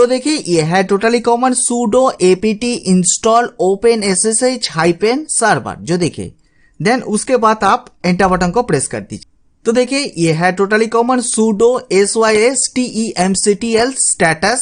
तो देखिए ये है totally common sudo apt install OpenSSH -server जो देखिए देन उसके बाद आप एंटर बटन को प्रेस कर दीजिए। तो देखिए ये है totally common sudo systemctl status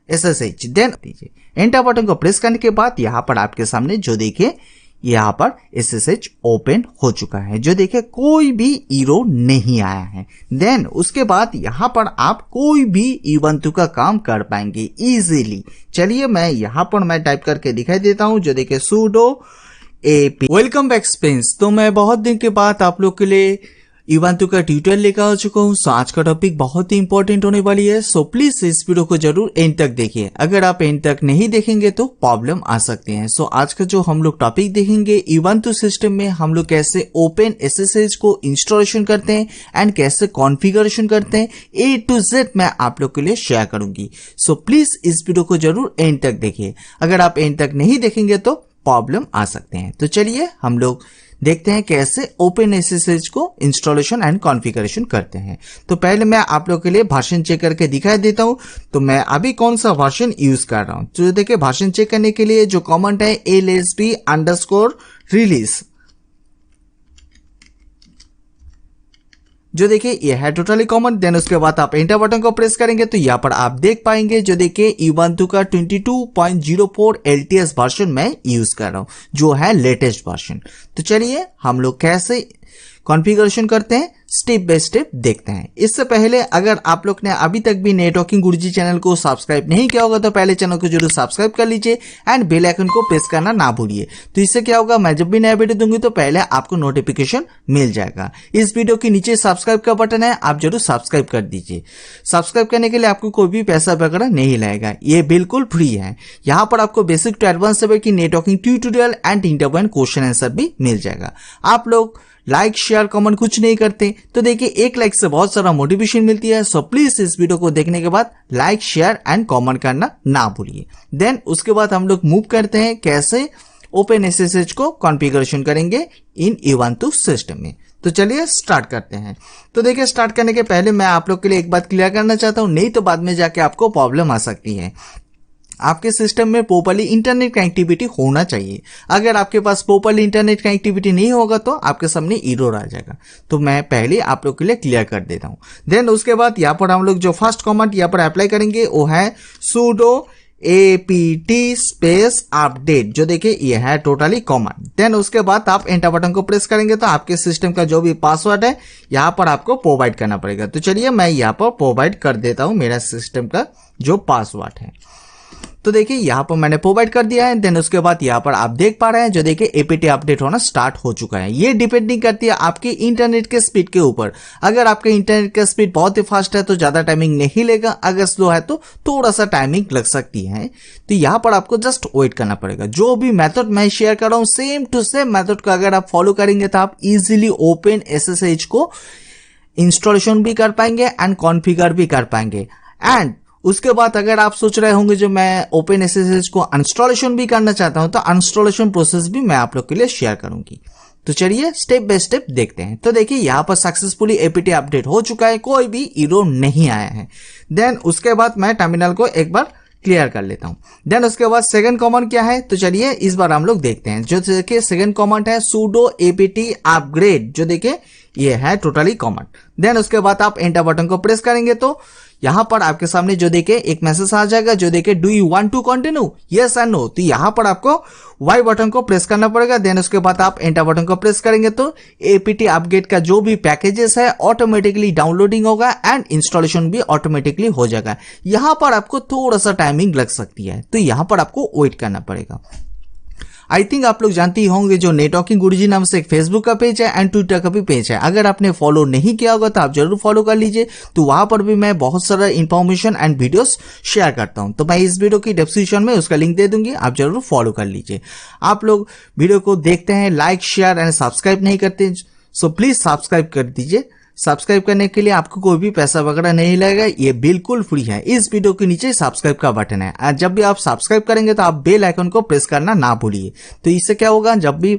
ssh then दीजिए। एंटर बटन को प्रेस करने के बाद यहाँ पर आपके सामने जो देखिए यहाँ पर SSH ओपन हो चुका है, जो देखिए कोई भी एरर नहीं आया है। देन उसके बाद यहाँ पर आप कोई भी ubuntu का काम कर पाएंगे इजीली। चलिए मैं यहाँ पर मैं टाइप करके दिखाई देता हूँ, जो देखिए sudo apt welcome back Spence. तो मैं बहुत दिन के बाद आप लोग के लिए ubuntu का ट्यूटोरियल लेकर आ चुका हूँ। सो आज का टॉपिक बहुत ही इंपॉर्टेंट होने वाली है, सो प्लीज इस वीडियो को जरूर एंड तक देखिए। अगर आप एंड तक नहीं देखेंगे तो प्रॉब्लम आ सकती है। सो आज का जो हम लोग टॉपिक देखेंगे ubuntu सिस्टम में हम लोग कैसे OpenSSH को इंस्टॉलेशन करते हैं एंड कैसे कॉन्फ़िगरेशन करते हैं, A to Z मैं आप लोग के लिए शेयर करूंगी। सो प्लीज इस वीडियो को जरूर एंड तक देखिए। अगर आप एंड तक नहीं देखेंगे तो प्रॉब्लम आ सकते हैं। तो चलिए हम लोग देखते हैं कैसे OpenSSH को इंस्टॉलेशन एंड कॉन्फ़िगरेशन करते हैं। तो पहले मैं आप लोग के लिए वर्जन चेक करके दिखाई देता हूं। तो मैं अभी कौन सा वर्जन यूज कर रहा हूं। तो देखिए वर्जन चेक करने के लिए जो कमेंट है lsp_release जो देखिए ये है टोटली कॉमन। देन उसके बाद आप एंटर बटन को प्रेस करेंगे तो यहाँ पर आप देख पाएंगे जो देखिए ubuntu का 22.04 LTS वर्जन मैं यूज कर रहा हूँ, जो है लेटेस्ट वर्जन। तो चलिए हम लोग कैसे कॉन्फ़िगरेशन करते हैं स्टेप बाय स्टेप देखते हैं। इससे पहले अगर आप लोग ने अभी तक भी नेटवर्किंग गुरुजी चैनल को सब्सक्राइब नहीं किया होगा तो पहले चैनल को जरूर सब्सक्राइब कर लीजिए एंड बेल आइकन को प्रेस करना ना भूलिए। तो इससे क्या होगा, मैं जब भी नया वीडियो दूंगी तो पहले आपको नोटिफिकेशन मिल जाएगा। इस वीडियो के नीचे सब्सक्राइब का बटन है, आप जरूर सब्सक्राइब कर दीजिए। सब्सक्राइब करने के लिए आपको कोई भी पैसा वगैरह नहीं लगेगा, ये बिल्कुल फ्री है। यहाँ पर आपको बेसिक टू एडवांस लेवल की networking tutorial and interview question answer भी मिल जाएगा। आप लोग लाइक शेयर कमेंट कुछ नहीं करते तो देखिए एक लाइक से बहुत सारा मोटिवेशन मिलती है। सो प्लीज इस वीडियो को देखने के बाद लाइक शेयर एंड कमेंट करना ना भूलिए। देन उसके बाद हम लोग मूव करते हैं कैसे OpenSSH को कॉन्फ़िगरेशन करेंगे इन ubuntu सिस्टम में। तो चलिए स्टार्ट करते हैं। तो देखिए स्टार्ट करने के पहले मैं आप लोग के लिए एक बात क्लियर करना चाहता हूं, नहीं तो बाद में जाके आपको प्रॉब्लम आ सकती है। आपके सिस्टम में प्रॉपर्ली इंटरनेट कनेक्टिविटी होना चाहिए। अगर आपके पास प्रॉपर्ली इंटरनेट कनेक्टिविटी नहीं होगा तो आपके सामने एरर आ जाएगा। तो मैं पहले आप लोग के लिए क्लियर कर देता हूं। देन उसके बाद यहाँ पर हम लोग जो फर्स्ट कमांड यहाँ पर अप्लाई करेंगे वो है sudo apt update जो देखिए ये है टोटली कॉमन। देन उसके बाद आप एंटर बटन को प्रेस करेंगे तो आपके सिस्टम का जो भी पासवर्ड है यहाँ पर आपको प्रोवाइड करना पड़ेगा। तो चलिए मैं यहाँ पर प्रोवाइड कर देता हूँ मेरा सिस्टम का जो पासवर्ड है। तो देखिए यहाँ पर मैंने प्रोवाइड कर दिया है। देन उसके बाद यहाँ पर आप देख पा रहे हैं जो देखिए एपीट अपडेट होना स्टार्ट हो चुका है। ये डिपेंडिंग करती है आपके इंटरनेट के स्पीड के ऊपर। अगर आपके इंटरनेट का स्पीड बहुत ही फास्ट है तो ज्यादा टाइमिंग नहीं लेगा, अगर स्लो है तो थोड़ा सा टाइमिंग लग सकती है। तो यहाँ पर आपको जस्ट वेट करना पड़ेगा। जो भी मेथड मैं शेयर कर रहा हूँ सेम टू सेम मेथड को अगर आप फॉलो करेंगे तो आप इजिली OpenSSH को इंस्टॉलेशन भी कर पाएंगे एंड कॉन्फ़िगर भी कर पाएंगे। एंड उसके बाद अगर आप सोच रहे होंगे जो मैं OpenSSH को इंस्टॉलेशन भी करना चाहता हूं तो इंस्टॉलेशन प्रोसेस भी मैं आप लोग के लिए शेयर करूंगी। तो चलिए स्टेप बाय स्टेप देखते हैं। तो देखिए यहाँ पर सक्सेसफुली एपीटी अपडेट हो चुका है, कोई भी एरर नहीं आया है। देन उसके बाद मैं टर्मिनल को एक बार क्लियर कर लेता हूं। देन उसके बाद सेकंड कमांड क्या है तो चलिए इस बार हम लोग देखते हैं। जो देखिए सेकंड कमांड है sudo apt upgrade जो देखिए ये है टोटली कमांड। देन उसके बाद आप एंटर बटन को प्रेस करेंगे तो यहां पर आपके सामने जो देखिए एक मैसेज आ जाएगा जो देखिए do you want to continue yes and no. तो यहां पर आपको वाई बटन को प्रेस करना पड़ेगा। देन उसके बाद आप एंटर बटन को प्रेस करेंगे तो एपीटी अपडेट का जो भी पैकेजेस है ऑटोमेटिकली डाउनलोडिंग होगा एंड इंस्टॉलेशन भी ऑटोमेटिकली हो जाएगा। यहां पर आपको थोड़ा सा टाइमिंग लग सकती है, तो यहां पर आपको वेट करना पड़ेगा। आई थिंक आप लोग जानते ही होंगे जो नेटवर्किंग गुरुजी नाम से एक फेसबुक का पेज है एंड ट्विटर का भी पेज है। अगर आपने फॉलो नहीं किया होगा तो आप जरूर फॉलो कर लीजिए। तो वहां पर भी मैं बहुत सारा इंफॉर्मेशन एंड वीडियोस शेयर करता हूं। तो मैं इस वीडियो की डिस्क्रिप्शन में उसका लिंक दे दूंगी, आप जरूर फॉलो कर लीजिए। आप लोग वीडियो को देखते हैं, लाइक शेयर एंड सब्सक्राइब नहीं करते सो प्लीज सब्सक्राइब कर दीजिए। सब्सक्राइब करने के लिए आपको कोई भी पैसा वगैरह नहीं लगेगा, ये बिल्कुल फ्री है। इस वीडियो के नीचे सब्सक्राइब का बटन है और जब भी आप सब्सक्राइब करेंगे तो आप बेल आइकन को प्रेस करना ना भूलिए। तो इससे क्या होगा, जब भी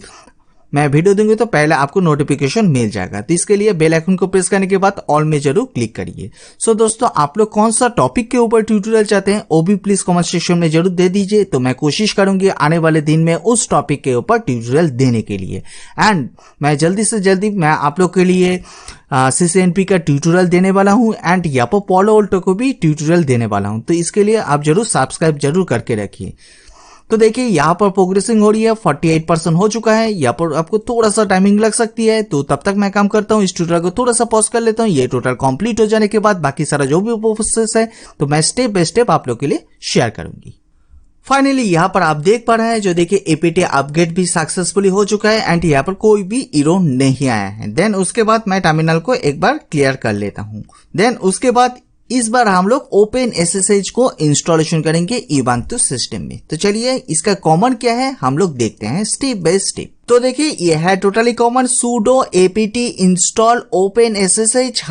मैं वीडियो दूंगी तो पहले आपको नोटिफिकेशन मिल जाएगा। तो इसके लिए बेल आइकन को प्रेस करने के बाद ऑल में जरूर क्लिक करिए। सो दोस्तों, आप लोग कौन सा टॉपिक के ऊपर ट्यूटोरियल चाहते हैं वो भी प्लीज कमेंट सेक्शन में जरूर दे दीजिए, तो मैं कोशिश करूंगी आने वाले दिन में उस टॉपिक के ऊपर ट्यूटोरियल देने के लिए। एंड मैं जल्दी से जल्दी मैं आप लोग के लिए CCNP का ट्यूटोरियल देने वाला हूं एंड यहाँ पर पोलो अल्टो को भी ट्यूटोरियल देने वाला हूं, तो इसके लिए आप जरूर सब्सक्राइब जरूर करके रखिए। तो देखिए यहाँ पर प्रोग्रेसिंग हो रही है, 48% हो चुका है। यहाँ पर आपको थोड़ा सा टाइमिंग लग सकती है, तो तब तक मैं काम करता हूँ, इस ट्यूटोरियल को थोड़ा सा पॉज कर लेता हूँ। ये टोटल कंप्लीट हो जाने के बाद बाकी सारा जो भी प्रोसेस है तो मैं स्टेप बाय स्टेप आप लोग के लिए शेयर करूंगी। फाइनली यहाँ पर आप देख पा रहे हैं, जो देखिए APT अपग्रेड भी सक्सेसफुली हो चुका है एंड यहाँ पर कोई भी एरर नहीं आया है। देन उसके बाद मैं टर्मिनल को एक बार क्लियर कर लेता हूँ। देन उसके बाद इस बार हम लोग OpenSSH को इंस्टॉलेशन करेंगे Ubuntu सिस्टम में। तो चलिए इसका कॉमन क्या है हम लोग देखते हैं स्टेप बाय स्टेप। तो देखिए ये है totally common sudo apt install OpenSSH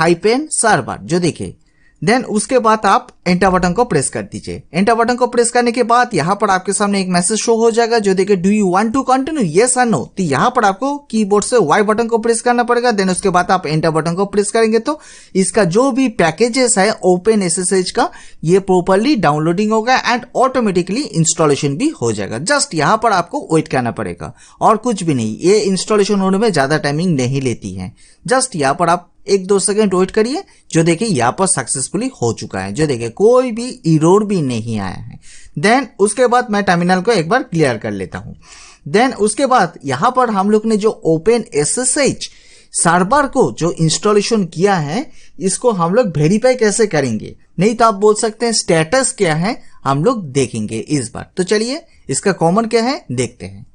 -server, जो देखिए। देन उसके बाद आप एंटर बटन को प्रेस कर दीजिए। एंटर बटन को प्रेस करने के बाद यहाँ पर आपके सामने एक मैसेज शो हो जाएगा, जो देखिए do you want to continue yes और नो। तो यहाँ पर आपको कीबोर्ड से Y बटन को प्रेस करना पड़ेगा। देन उसके बाद आप एंटर बटन को प्रेस करेंगे तो इसका जो भी पैकेजेस है OpenSSH का ये प्रॉपर्ली डाउनलोडिंग होगा एंड ऑटोमेटिकली इंस्टॉलेशन भी हो जाएगा। जस्ट यहाँ पर आपको वेट करना पड़ेगा और कुछ भी नहीं। ये इंस्टॉलेशन होने में ज्यादा टाइमिंग नहीं लेती है। जस्ट यहाँ पर आप 1-2 सेकंड वेट करिए, जो देखिए यहाँ पर सक्सेसफुली हो चुका है, जो देखिए कोई भी एरर भी नहीं आया है। देन उसके बाद मैं टर्मिनल को एक बार क्लियर कर लेता हूं। देन उसके बाद यहाँ पर हम लोग ने जो OpenSSH सर्वर को जो इंस्टॉलेशन किया है, इसको हम लोग वेरीफाई कैसे करेंगे, नहीं तो आप बोल सकते हैं स्टेटस क्या है, हम लोग देखेंगे इस बार। तो चलिए इसका कॉमन क्या है देखते हैं।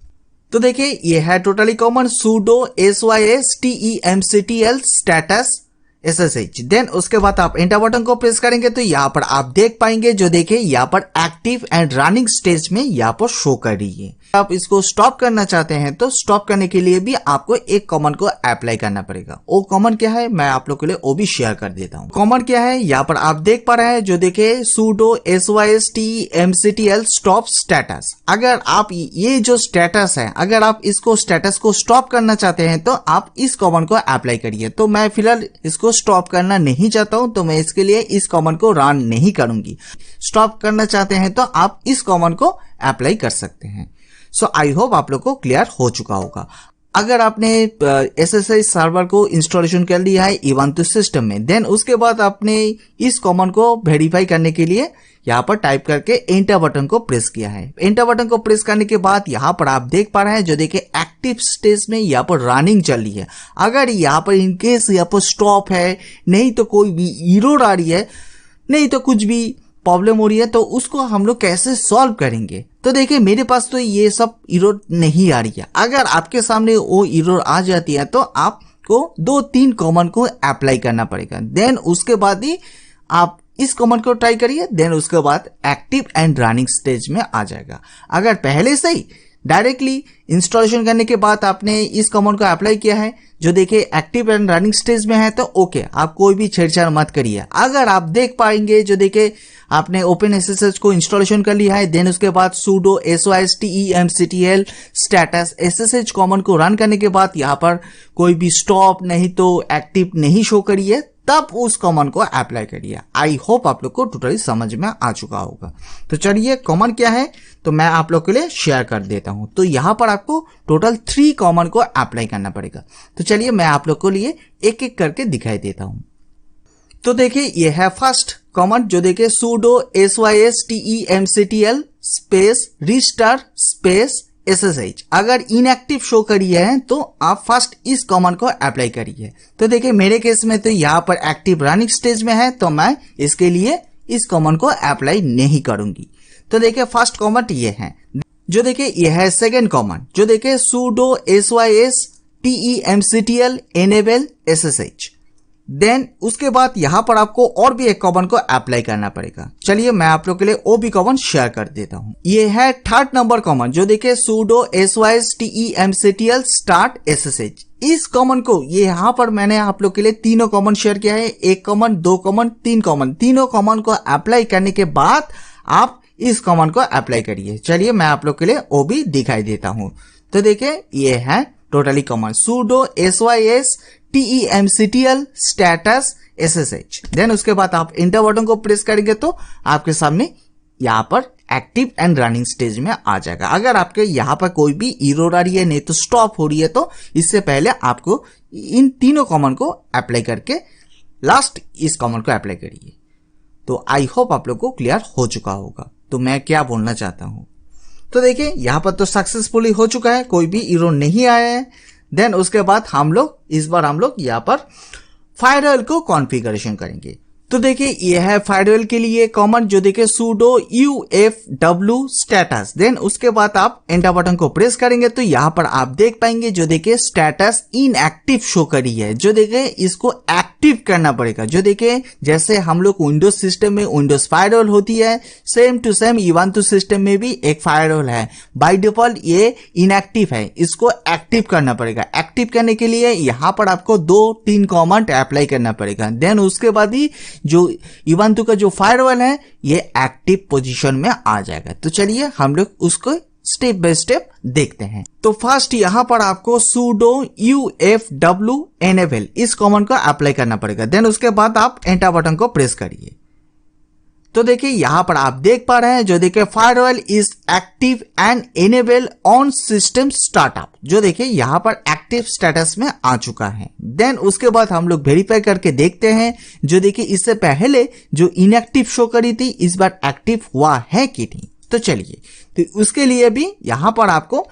तो देखिए ये है totally common sudo systemctl status SSH। Then उसके बाद आप एंटर बटन को प्रेस करेंगे तो यहाँ पर आप देख पाएंगे, जो देखिए यहाँ पर एक्टिव एंड रनिंग स्टेज में यहाँ पर शो कर रही है। आप इसको स्टॉप करना चाहते हैं तो स्टॉप करने के लिए भी आपको एक कमांड को अप्लाई करना पड़ेगा। वो कमांड क्या है मैं आप लोग के लिए वो भी शेयर कर देता हूँ। कमांड क्या है यहाँ पर आप देख पा रहे हैं, जो देखिए sudo systemctl stop status। अगर आप ये जो स्टेटस है, अगर आप इसको स्टेटस को स्टॉप करना चाहते हैं तो आप इस कमांड को अप्लाई करिए। तो मैं फिलहाल इसको स्टॉप करना नहीं चाहता हूं, तो मैं इसके लिए इस कमांड को रन नहीं करूंगी। स्टॉप करना चाहते हैं तो आप इस कमांड को अप्लाई कर सकते हैं। सो आई होप आप लोग को क्लियर हो चुका होगा। अगर आपने SSH सर्वर को इंस्टॉलेशन कर लिया है Ubuntu सिस्टम में, देन उसके बाद आपने इस कमांड को वेरीफाई करने के लिए यहाँ पर टाइप करके एंटर बटन को प्रेस किया है। एंटर बटन को प्रेस करने के बाद यहाँ पर आप देख पा रहे हैं, जो देखिए एक्टिव स्टेज में यहाँ पर रनिंग चल रही है। अगर यहाँ पर इनकेस यहाँ पर स्टॉप है, नहीं तो कोई भी एरर आ रही है, नहीं तो कुछ भी प्रॉब्लम हो रही है, तो उसको हम लोग कैसे सॉल्व करेंगे। तो देखिए मेरे पास तो ये सब एरर नहीं आ रही है। अगर आपके सामने वो एरर आ जाती है तो आपको 2-3 कमांड को अप्लाई करना पड़ेगा। देन उसके बाद ही आप इस कमांड को ट्राई करिए। देन उसके बाद एक्टिव एंड रनिंग स्टेज में आ जाएगा। अगर पहले से ही डायरेक्टली इंस्टॉलेशन करने के बाद आपने इस कमांड को अप्लाई किया है, जो देखिए एक्टिव एंड रनिंग स्टेज में है, तो ओके, आप कोई भी छेड़छाड़ मत करिए। अगर आप देख पाएंगे, जो देखिए आपने OpenSSH को इंस्टॉलेशन कर लिया है, देन उसके बाद sudo systemctl status SSH command को रन करने के बाद यहाँ पर कोई भी स्टॉप नहीं तो एक्टिव नहीं शो करिए, तब उस कमांड को अप्लाई करिए। आई होप आप लोग को टोटली समझ में आ चुका होगा। तो चलिए कमांड क्या है तो मैं आप लोग के लिए शेयर कर देता हूं। तो यहाँ पर आपको टोटल 3 कमांड को अप्लाई करना पड़ेगा। तो चलिए मैं आप लोग के लिए एक एक करके दिखाई देता हूं। तो देखिए ये है फर्स्ट कमांड, जो देखिए sudo systemctl space restart space SSH। अगर इनएक्टिव शो करी है तो आप फर्स्ट इस कमांड को अप्लाई करिए। तो देखिए मेरे केस में तो यहाँ पर एक्टिव रनिंग स्टेज में है, तो मैं इसके लिए इस कमांड को अप्लाई नहीं करूंगी। तो देखिए फर्स्ट कमांड ये है। जो देखिए ये है सेकेंड कमांड, जो देखिए sudo systemctl enable SSH। Then उसके बाद यहां पर आपको और भी एक कमांड को अप्लाई करना पड़ेगा। चलिए मैं आप लोग के लिए वो भी कमांड शेयर कर देता हूं। ये है थर्ड नंबर कमांड, जो देखिए sudo systemctl start SSH। इस कमांड को ये यहां पर मैंने आप लोग के लिए तीनों कमांड शेयर किया है, एक कमांड, दो कमांड, तीन कमांड। तीनों कमांड को अप्लाई करने के बाद आप इस कमांड को अप्लाई करिए। चलिए मैं आप लोग के लिए वो भी दिखाई देता हूं। तो देखिए ये है totally common sudo systemctl status ssh। Then उसके बाद आप इंटर बटन को प्रेस करेंगे तो आपके सामने यहाँ पर एक्टिव एंड रनिंग स्टेज में आ जाएगा। अगर आपके यहाँ पर कोई भी एरर आ रही है, नहीं तो स्टॉप हो रही है, तो इससे पहले आपको इन तीनों कमांड को अप्लाई करके लास्ट इस कमांड को अप्लाई करिए। तो आई होप आप लोग को क्लियर हो चुका होगा। तो मैं क्या बोलना चाहता हूं, तो देखिए यहाँ पर तो सक्सेसफुली हो चुका है, कोई भी एरर नहीं आया है। देन उसके बाद इस बार हम लोग यहाँ पर फायरवॉल को कॉन्फ़िगरेशन करेंगे। तो देखिए ये है फायरवॉल के लिए कमांड, जो देखिए sudo ufw status। देन उसके बाद आप एंटर बटन को प्रेस करेंगे तो यहाँ पर आप देख पाएंगे जो देखिए स्टेटस इनएक्टिव शो करी है। जो देखिए इसको एक्टिव करना पड़ेगा। जो देखिए जैसे हम लोग विंडोज सिस्टम में विंडोज फायरवॉल होती है, सेम टू सेम इवांतु सिस्टम में भी एक फायरवॉल है। बाय डिफॉल्ट ये इनएक्टिव है, इसको एक्टिव करना पड़ेगा। एक्टिव करने के लिए यहाँ पर आपको 2-3 कमांड अप्लाई करना पड़ेगा। देन उसके बाद ही जो इवांतु का जो फायरवॉल है ये एक्टिव पोजीशन में आ जाएगा। तो चलिए हम लोग उसको स्टेप बाय स्टेप देखते हैं। तो फर्स्ट यहाँ पर आपको sudo ufw enable इस कमांड को अप्लाई करना पड़ेगा। देन उसके बाद आप एंटर बटन को प्रेस करिए। तो देखिए यहाँ पर आप देख पा रहे हैं जो देखिए firewall is active and enable on system startup. जो देखिए यहाँ पर एक्टिव स्टेटस में आ चुका है। देन उसके बाद हम लोग वेरीफाई करके देखते हैं। जो देखिए इससे पहले जो इनएक्टिव शो करी थी इस बार एक्टिव हुआ है कि नहीं। तो चलिए, तो उसके लिए भी यहाँ पर आपको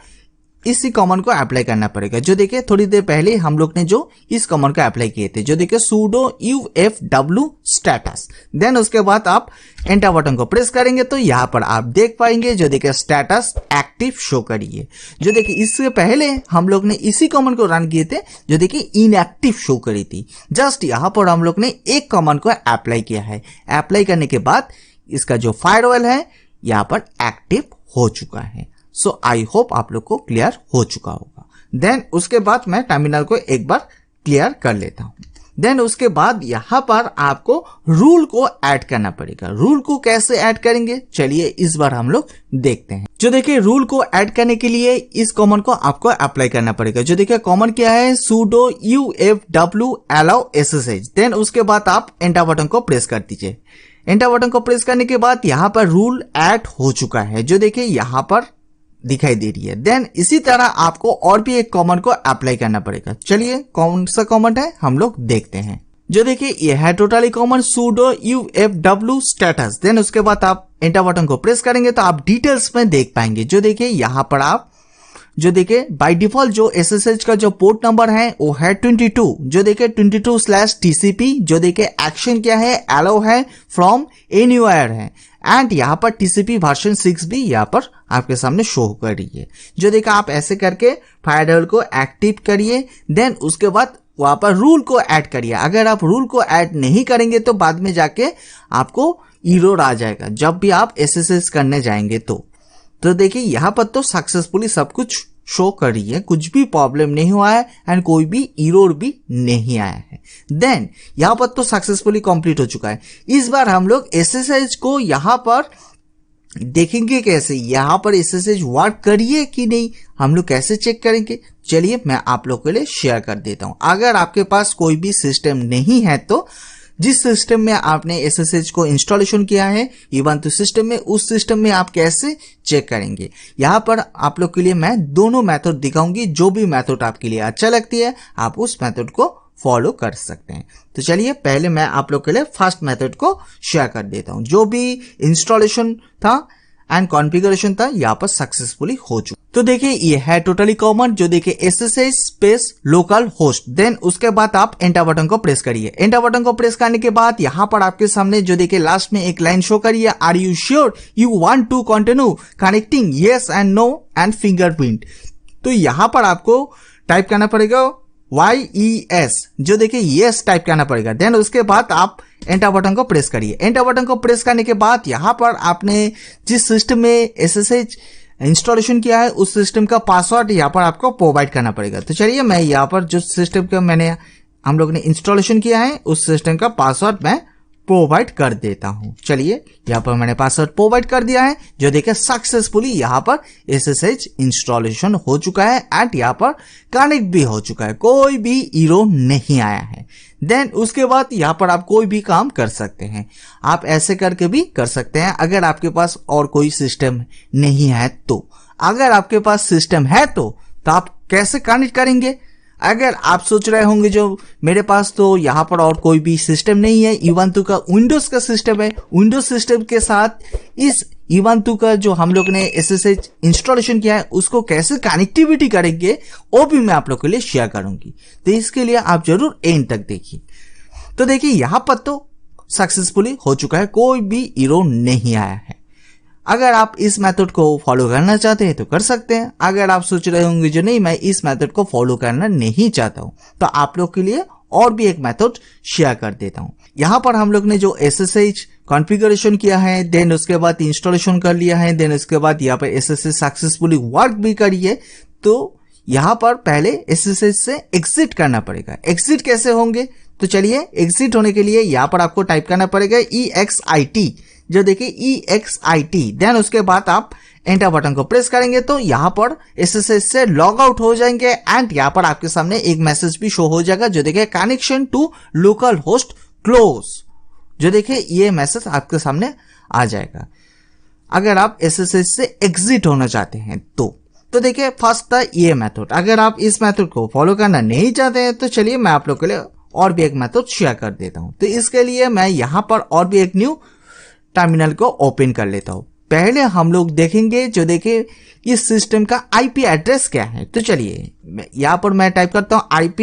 इसी कमांड को अप्लाई करना पड़ेगा। जो देखिए थोड़ी देर पहले हम लोग ने जो इस कमांड को अप्लाई किए थे, जो देखिए sudo ufw status। देन उसके बाद आप एंटर बटन को प्रेस करेंगे तो यहाँ पर आप देख पाएंगे जो देखिए स्टेटस एक्टिव शो करिए। जो देखिए इससे पहले हम लोग ने इसी कमांड को रन किए थे, जो देखिए इनएक्टिव शो करी थी। जस्ट यहाँ पर हम लोग ने एक कमांड को अप्लाई किया है। अप्लाई करने के बाद इसका जो फायरवॉल है यहाँ पर एक्टिव हो चुका है। सो आई होप आप लोग को क्लियर हो चुका होगा। देन उसके बाद मैं टर्मिनल को एक बार क्लियर कर लेता हूं। देन उसके बाद यहां पर आपको रूल को ऐड करना पड़ेगा। रूल को कैसे ऐड करेंगे, चलिए इस बार हम लोग देखते हैं। जो देखिए रूल को ऐड करने के लिए इस कमांड को आपको अप्लाई करना पड़ेगा। जो देखिए कमांड क्या है, sudo ufw allow ssh। Then उसके बाद आप एंटर बटन को प्रेस कर दीजिए। एंटर बटन को प्रेस करने के बाद यहां पर रूल ऐड हो चुका है, जो देखिए यहां पर दिखाई दे रही है। देन इसी तरह आपको और भी एक कमांड को अप्लाई करना पड़ेगा। चलिए कौन सा कमांड है हम लोग देखते हैं। जो देखिए ये है totally command sudo ufw status। Then उसके बाद आप एंटर बटन को प्रेस करेंगे तो आप डिटेल्स में देख पाएंगे। जो देखिए यहाँ पर आप जो देखिए बाय डिफॉल्ट जो SSH का जो पोर्ट नंबर है वो है 22। जो देखिए 22/TCP। जो देखिए एक्शन क्या है, अलाउ है, फ्रॉम एनीवेयर है, एंड यहाँ पर TCP वर्जन 6 भी यहाँ पर आपके सामने शो कर रही है। जो देखिए आप ऐसे करके फायरवॉल को एक्टिव करिए। देन उसके बाद वहां पर रूल को ऐड करिए। अगर आप रूल को ऐड नहीं करेंगे तो बाद में जाके आपको एरर आ जाएगा जब भी आप SSH करने जाएंगे। तो देखिए यहाँ पर तो सक्सेसफुली सब कुछ शो कर रही है, कुछ भी प्रॉब्लम नहीं हुआ है एंड कोई भी एरर भी नहीं आया है। देन यहाँ पर तो सक्सेसफुली कंप्लीट हो चुका है। इस बार हम लोग SSH को यहाँ पर देखेंगे कैसे, यहाँ पर SSH वर्क करिए कि नहीं, हम लोग कैसे चेक करेंगे। चलिए मैं आप लोग के लिए शेयर कर देता हूँ। अगर आपके पास कोई भी सिस्टम नहीं है तो जिस सिस्टम में आपने SSH को इंस्टॉलेशन किया है इवांतु सिस्टम में, उस सिस्टम में आप कैसे चेक करेंगे। यहाँ पर आप लोग के लिए मैं दोनों मेथड दिखाऊंगी। जो भी मेथड आपके लिए अच्छा लगती है आप उस मेथड को फॉलो कर सकते हैं। तो चलिए पहले मैं आप लोग के लिए फर्स्ट मेथड को शेयर कर देता हूँ। जो भी इंस्टॉलेशन था एंड कॉन्फ़िगरेशन था यहाँ पर सक्सेसफुली हो चुका। तो देखिए ये है टोटली कॉमन। जो देखिए SSH space local host. Then उसके बाद आप एंटर बटन को प्रेस करिए। एंटर बटन को प्रेस करने के बाद यहाँ पर आपके सामने जो देखिए लास्ट में एक लाइन शो करिए, are you sure you want to continue connecting, yes and no and fingerprint. तो यहाँ पर आपको टाइप करना पड़ेगा YES। जो देखिए येस टाइप करना पड़ेगा। देन उसके बाद आप एंटर बटन को प्रेस करिए। एंटर बटन को प्रेस करने के बाद यहाँ पर आपने जिस सिस्टम में SSH इंस्टॉलेशन किया है उस सिस्टम का पासवर्ड यहाँ पर आपको प्रोवाइड करना पड़ेगा। तो चलिए मैं यहाँ पर जो सिस्टम का हम लोग ने इंस्टॉलेशन किया है उस सिस्टम का पासवर्ड मैं प्रोवाइड कर देता हूं। चलिए यहाँ पर मैंने पासवर्ड प्रोवाइड कर दिया है, जो देखिए सक्सेसफुली यहाँ पर SSH इंस्टॉलेशन हो चुका है एंड यहाँ पर कनेक्ट भी हो चुका है, कोई भी एरर नहीं आया है। देन उसके बाद यहाँ पर आप कोई भी काम कर सकते हैं। आप ऐसे करके भी कर सकते हैं अगर आपके पास और कोई सिस्टम नहीं है तो। अगर आपके पास सिस्टम है तो आप कैसे कनेक्ट करेंगे? अगर आप सोच रहे होंगे जो मेरे पास तो यहाँ पर और कोई भी सिस्टम नहीं है, Ubuntu का विंडोज का सिस्टम है, विंडोज सिस्टम के साथ इस Ubuntu का जो हम लोग ने SSH इंस्टॉलेशन किया है उसको कैसे कनेक्टिविटी करेंगे वो भी मैं आप लोग के लिए शेयर करूंगी। तो इसके लिए आप जरूर एंड तक देखिए। तो देखिए यहाँ पर तो सक्सेसफुली हो चुका है, कोई भी एरर नहीं आया है। अगर आप इस मेथड को फॉलो करना चाहते हैं तो कर सकते हैं। अगर आप सोच रहे होंगे जो नहीं मैं इस मेथड को फॉलो करना नहीं चाहता हूं, तो आप लोग के लिए और भी एक मेथड शेयर कर देता हूं। यहाँ पर हम लोग ने जो SSH कॉन्फ़िगरेशन किया है, देन उसके बाद इंस्टॉलेशन कर लिया है, देन उसके बाद यहाँ पर SSH सक्सेसफुली वर्क भी करी है, तो यहाँ पर पहले SSH से एग्जिट करना पड़ेगा। एग्जिट कैसे होंगे? तो चलिए एग्जिट होने के लिए यहाँ पर आपको टाइप करना पड़ेगा EXIT, जो देखिए EXIT। देन उसके बाद आप एंटर बटन को प्रेस करेंगे तो यहाँ पर SSH से लॉग आउट हो जाएंगे एंड यहाँ पर आपके सामने एक मैसेज भी शो हो जाएगा जो देखिए connection to local host close, जो देखिए ये मैसेज आपके सामने आ जाएगा अगर आप SSH से एग्जिट होना चाहते हैं तो देखिए फर्स्ट था ये मेथड। अगर आप इस मेथड को फॉलो करना नहीं चाहते हैं तो चलिए मैं आप लोग के लिए और भी एक मेथड शेयर कर देता हूं। तो इसके लिए मैं यहाँ पर और भी एक न्यू टर्मिनल को ओपन कर लेता हूं। पहले हम लोग देखेंगे जो देखिए इस सिस्टम का IP एड्रेस क्या है। तो चलिए यहाँ पर मैं टाइप करता हूं IP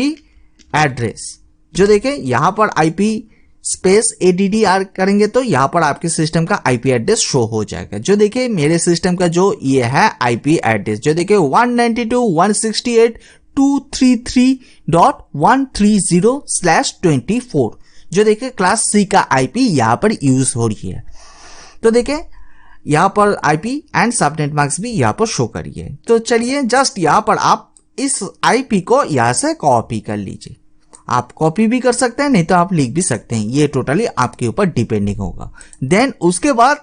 एड्रेस, जो देखिए यहाँ पर IP स्पेस ADDR करेंगे तो यहाँ पर आपके सिस्टम का IP एड्रेस शो हो जाएगा। जो देखिए मेरे सिस्टम का जो ये है IP एड्रेस, जो देखिए 192.168.233.130/24, जो देखिए क्लास C का IP यहाँ पर यूज हो रही है। तो देखिए यहाँ पर IP एंड सबनेट मार्क्स भी यहाँ पर शो करिए। तो चलिए जस्ट यहाँ पर आप इस IP को यहाँ से कॉपी कर लीजिए। आप कॉपी भी कर सकते हैं, नहीं तो आप लिख भी सकते हैं, ये टोटली आपके ऊपर डिपेंडिंग होगा। देन उसके बाद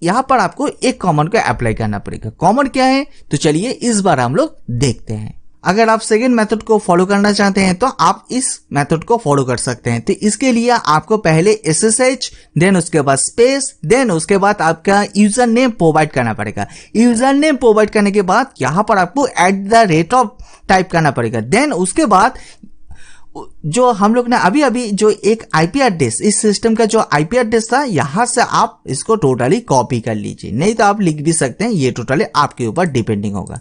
यहाँ पर आपको एक कॉमन को अप्लाई करना पड़ेगा। कॉमन क्या है? तो चलिए इस बार हम लोग देखते हैं। अगर आप सेकेंड मेथड को फॉलो करना चाहते हैं तो आप इस मेथड को फॉलो कर सकते हैं। तो इसके लिए आपको पहले SSH, देन उसके बाद स्पेस, देन उसके बाद आपका यूजर नेम प्रोवाइड करना पड़ेगा। यूजर नेम प्रोवाइड करने के बाद यहाँ पर आपको @ टाइप करना पड़ेगा। देन उसके बाद जो हम लोग ने अभी जो एक IP एड्रेस, इस सिस्टम का जो IP एड्रेस था, यहां से आप इसको टोटली कॉपी कर लीजिए, नहीं तो आप लिख भी सकते हैं, ये टोटली आपके ऊपर डिपेंडिंग होगा।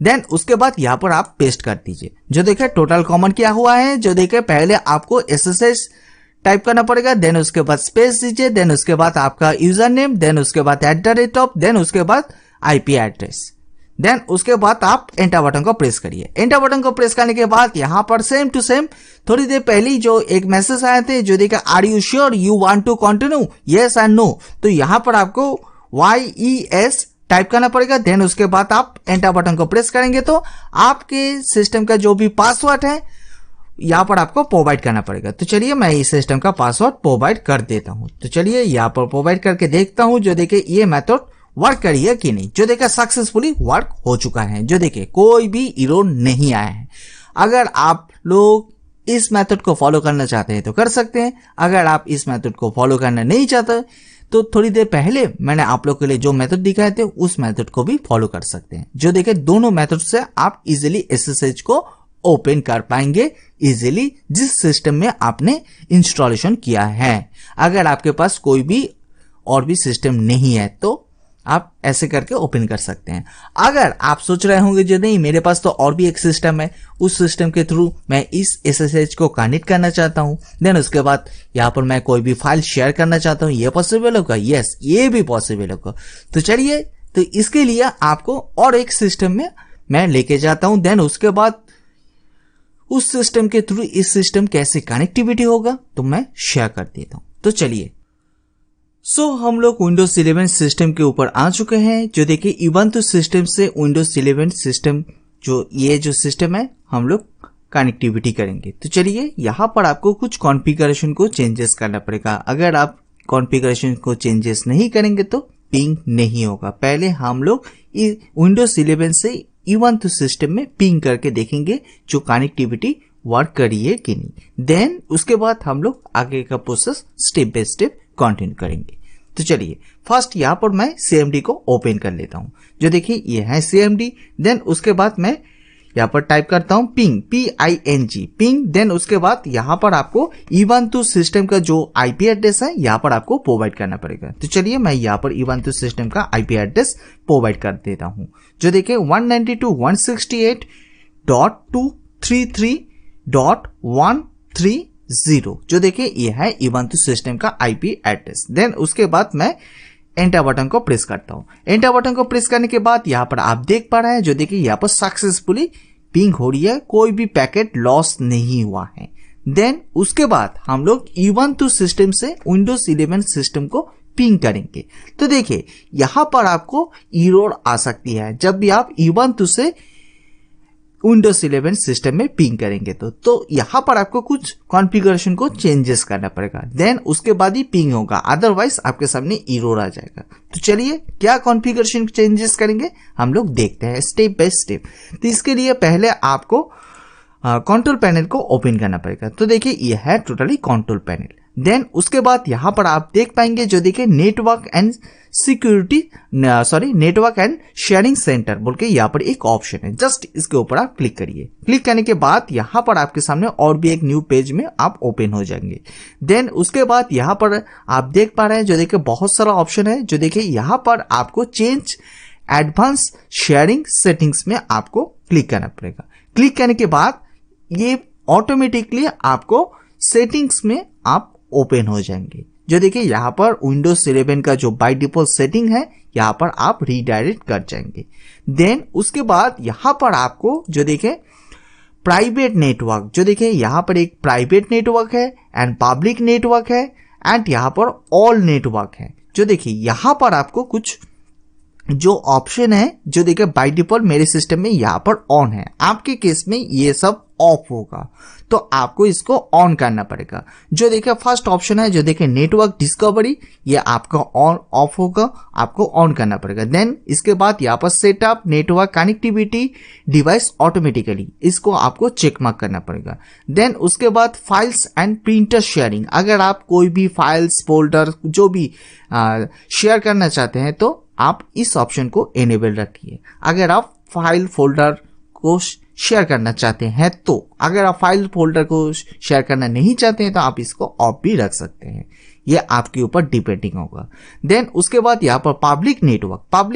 देन उसके बाद यहाँ पर आप पेस्ट कर दीजिए। जो देखिए टोटल कॉमन क्या हुआ है, जो देखिए पहले आपको SSH टाइप करना पड़ेगा, देन उसके बाद स्पेस दीजिए, देन उसके बाद आपका यूजर नेम, देन उसके बाद @ देन उसके बाद IP एड्रेस, देन उसके बाद आप एंटर बटन को प्रेस करिए। एंटर बटन को प्रेस करने के बाद यहाँ पर सेम टू सेम थोड़ी देर पहले जो एक मैसेज आए थे जो देखा are you sure you want to continue yes and no, तो यहाँ पर आपको YES टाइप करना पड़ेगा। देन उसके बाद आप एंटर बटन को प्रेस करेंगे तो आपके सिस्टम का जो भी पासवर्ड है यहाँ पर आपको प्रोवाइड करना पड़ेगा। तो चलिए मैं इस सिस्टम का पासवर्ड प्रोवाइड कर देता हूँ। तो चलिए यहाँ पर प्रोवाइड करके देखता हूँ जो देखिए ये मेथड वर्क करी है कि नहीं। जो देखिए सक्सेसफुली वर्क हो चुका है, जो देखिए कोई भी एरर नहीं आया है। अगर आप लोग इस मेथड को फॉलो करना चाहते हैं तो कर सकते हैं। अगर आप इस मेथड को फॉलो करना नहीं चाहते तो थोड़ी देर पहले मैंने आप लोग के लिए जो मेथड दिखाए थे उस मेथड को भी फॉलो कर सकते हैं। जो देखिए दोनों मेथड से आप इजीली SSH को ओपन कर पाएंगे इजीली, जिस सिस्टम में आपने इंस्टॉलेशन किया है। अगर आपके पास कोई भी और भी सिस्टम नहीं है तो आप ऐसे करके ओपन कर सकते हैं। अगर आप सोच रहे होंगे जो नहीं मेरे पास तो और भी एक सिस्टम है, उस सिस्टम के थ्रू मैं इस SSH को कनेक्ट करना चाहता हूं, देन उसके बाद यहाँ पर मैं कोई भी फाइल शेयर करना चाहता हूं, ये पॉसिबल होगा? यस, ये भी पॉसिबल होगा। तो चलिए, तो इसके लिए आपको और एक सिस्टम में मैं लेके जाता हूं, देन उसके बाद उस सिस्टम के थ्रू इस सिस्टम कैसे कनेक्टिविटी होगा तो मैं शेयर कर देता हूं। तो चलिए, हम लोग विंडोज 11 सिस्टम के ऊपर आ चुके हैं। जो देखिए Ubuntu सिस्टम से विंडोज 11 सिस्टम जो ये जो सिस्टम है हम लोग कनेक्टिविटी करेंगे। तो चलिए यहाँ पर आपको कुछ कॉन्फ़िगरेशन को चेंजेस करना पड़ेगा। अगर आप कॉन्फ़िगरेशन को चेंजेस नहीं करेंगे तो पिंग नहीं होगा। पहले हम लोग विंडोज 11 से E12 सिस्टम में पिंग करके देखेंगे जो कनेक्टिविटी वर्क करी है कि नहीं। देन उसके बाद हम लोग आगे का process step by step continue करेंगे। तो चलिए फर्स्ट यहाँ पर मैं CMD को ओपन कर लेता हूँ। जो देखिए ये है CMD। देन उसके बाद मैं यहाँ पर टाइप करता हूँ पिंग, PING पिंग। देन उसके बाद यहाँ पर आपको E12 सिस्टम का जो IP एड्रेस है यहाँ पर आपको प्रोवाइड करना पड़ेगा। तो चलिए मैं यहाँ पर E12 सिस्टम का IP एड्रेस प्रोवाइड कर देता हूँ। जो देखिए 192.168.233.130 जो देखिए ये है E12 सिस्टम का IP एड्रेस। देन उसके बाद मैं एंटर बटन को प्रेस करता हूँ। एंटर बटन को प्रेस करने के बाद यहाँ पर आप देख पा रहे हैं जो देखिए यहाँ पर सक्सेसफुली पिंग हो रही है, कोई भी पैकेट लॉस नहीं हुआ है। देन उसके बाद हम लोग E12 सिस्टम से विंडोज 11 सिस्टम को पिंग करेंगे। तो देखिए यहाँ पर आपको एरर आ सकती है जब भी आप E12 से विंडोज 11 सिस्टम में पिंग करेंगे तो यहाँ पर आपको कुछ कॉन्फ़िगरेशन को चेंजेस करना पड़ेगा। देन उसके बाद ही पिंग होगा, अदरवाइज आपके सामने एरर आ जाएगा। तो चलिए क्या कॉन्फ़िगरेशन चेंजेस करेंगे हम लोग देखते हैं स्टेप बाय स्टेप। तो इसके लिए पहले आपको कंट्रोल पैनल को ओपन करना पड़ेगा। तो देखिए ये है टोटली कंट्रोल पैनल। देन उसके बाद यहाँ पर आप देख पाएंगे जो देखिए network and network and sharing centre बोल के यहाँ पर एक ऑप्शन है। जस्ट इसके ऊपर आप क्लिक करिए। क्लिक करने के बाद यहाँ पर आपके सामने और भी एक न्यू पेज में आप ओपन हो जाएंगे। देन उसके बाद यहाँ पर आप देख पा रहे हैं जो देखिए बहुत सारा ऑप्शन है। जो देखिए यहाँ पर आपको चेंज एडवांस शेयरिंग सेटिंग्स में आपको क्लिक करना पड़ेगा। क्लिक करने के बाद ये ऑटोमेटिकली आपको सेटिंग्स में आप ओपन हो जाएंगे। जो देखिए यहाँ पर विंडोज 11 का जो बाय डिफॉल्ट सेटिंग है यहाँ पर आप रीडायरेक्ट कर जाएंगे। देन उसके बाद यहाँ पर आपको जो देखिए प्राइवेट नेटवर्क, जो देखिए यहाँ पर एक प्राइवेट नेटवर्क है एंड पब्लिक नेटवर्क है एंड यहाँ पर ऑल नेटवर्क है। जो देखिए यहाँ पर आपको कुछ जो ऑप्शन है जो देखिए बाय डिफॉल्ट मेरे सिस्टम में यहाँ पर ऑन है, आपके केस में ये सब ऑफ होगा तो आपको इसको ऑन करना पड़ेगा। जो देखिए फर्स्ट ऑप्शन है जो देखिए नेटवर्क डिस्कवरी, ये आपका ऑन ऑफ होगा, आपको ऑन करना पड़ेगा। देन इसके बाद यहाँ पर setup network connectivity device automatically, इसको आपको चेक मार्क करना पड़ेगा। देन उसके बाद फाइल्स एंड प्रिंटर शेयरिंग, अगर आप कोई भी फाइल्स फोल्डर जो भी शेयर करना चाहते हैं तो आप इस ऑप्शन को एनेबल रखिए। अगर आप फाइल फोल्डर को शेयर करना चाहते हैं तो, अगर आप फाइल फोल्डर को शेयर करना नहीं चाहते हैं तो आप इसको ऑफ भी रख सकते हैं, ये आपके ऊपर डिपेंडिंग होगा। देन उसके बाद यहाँ पर पब्लिक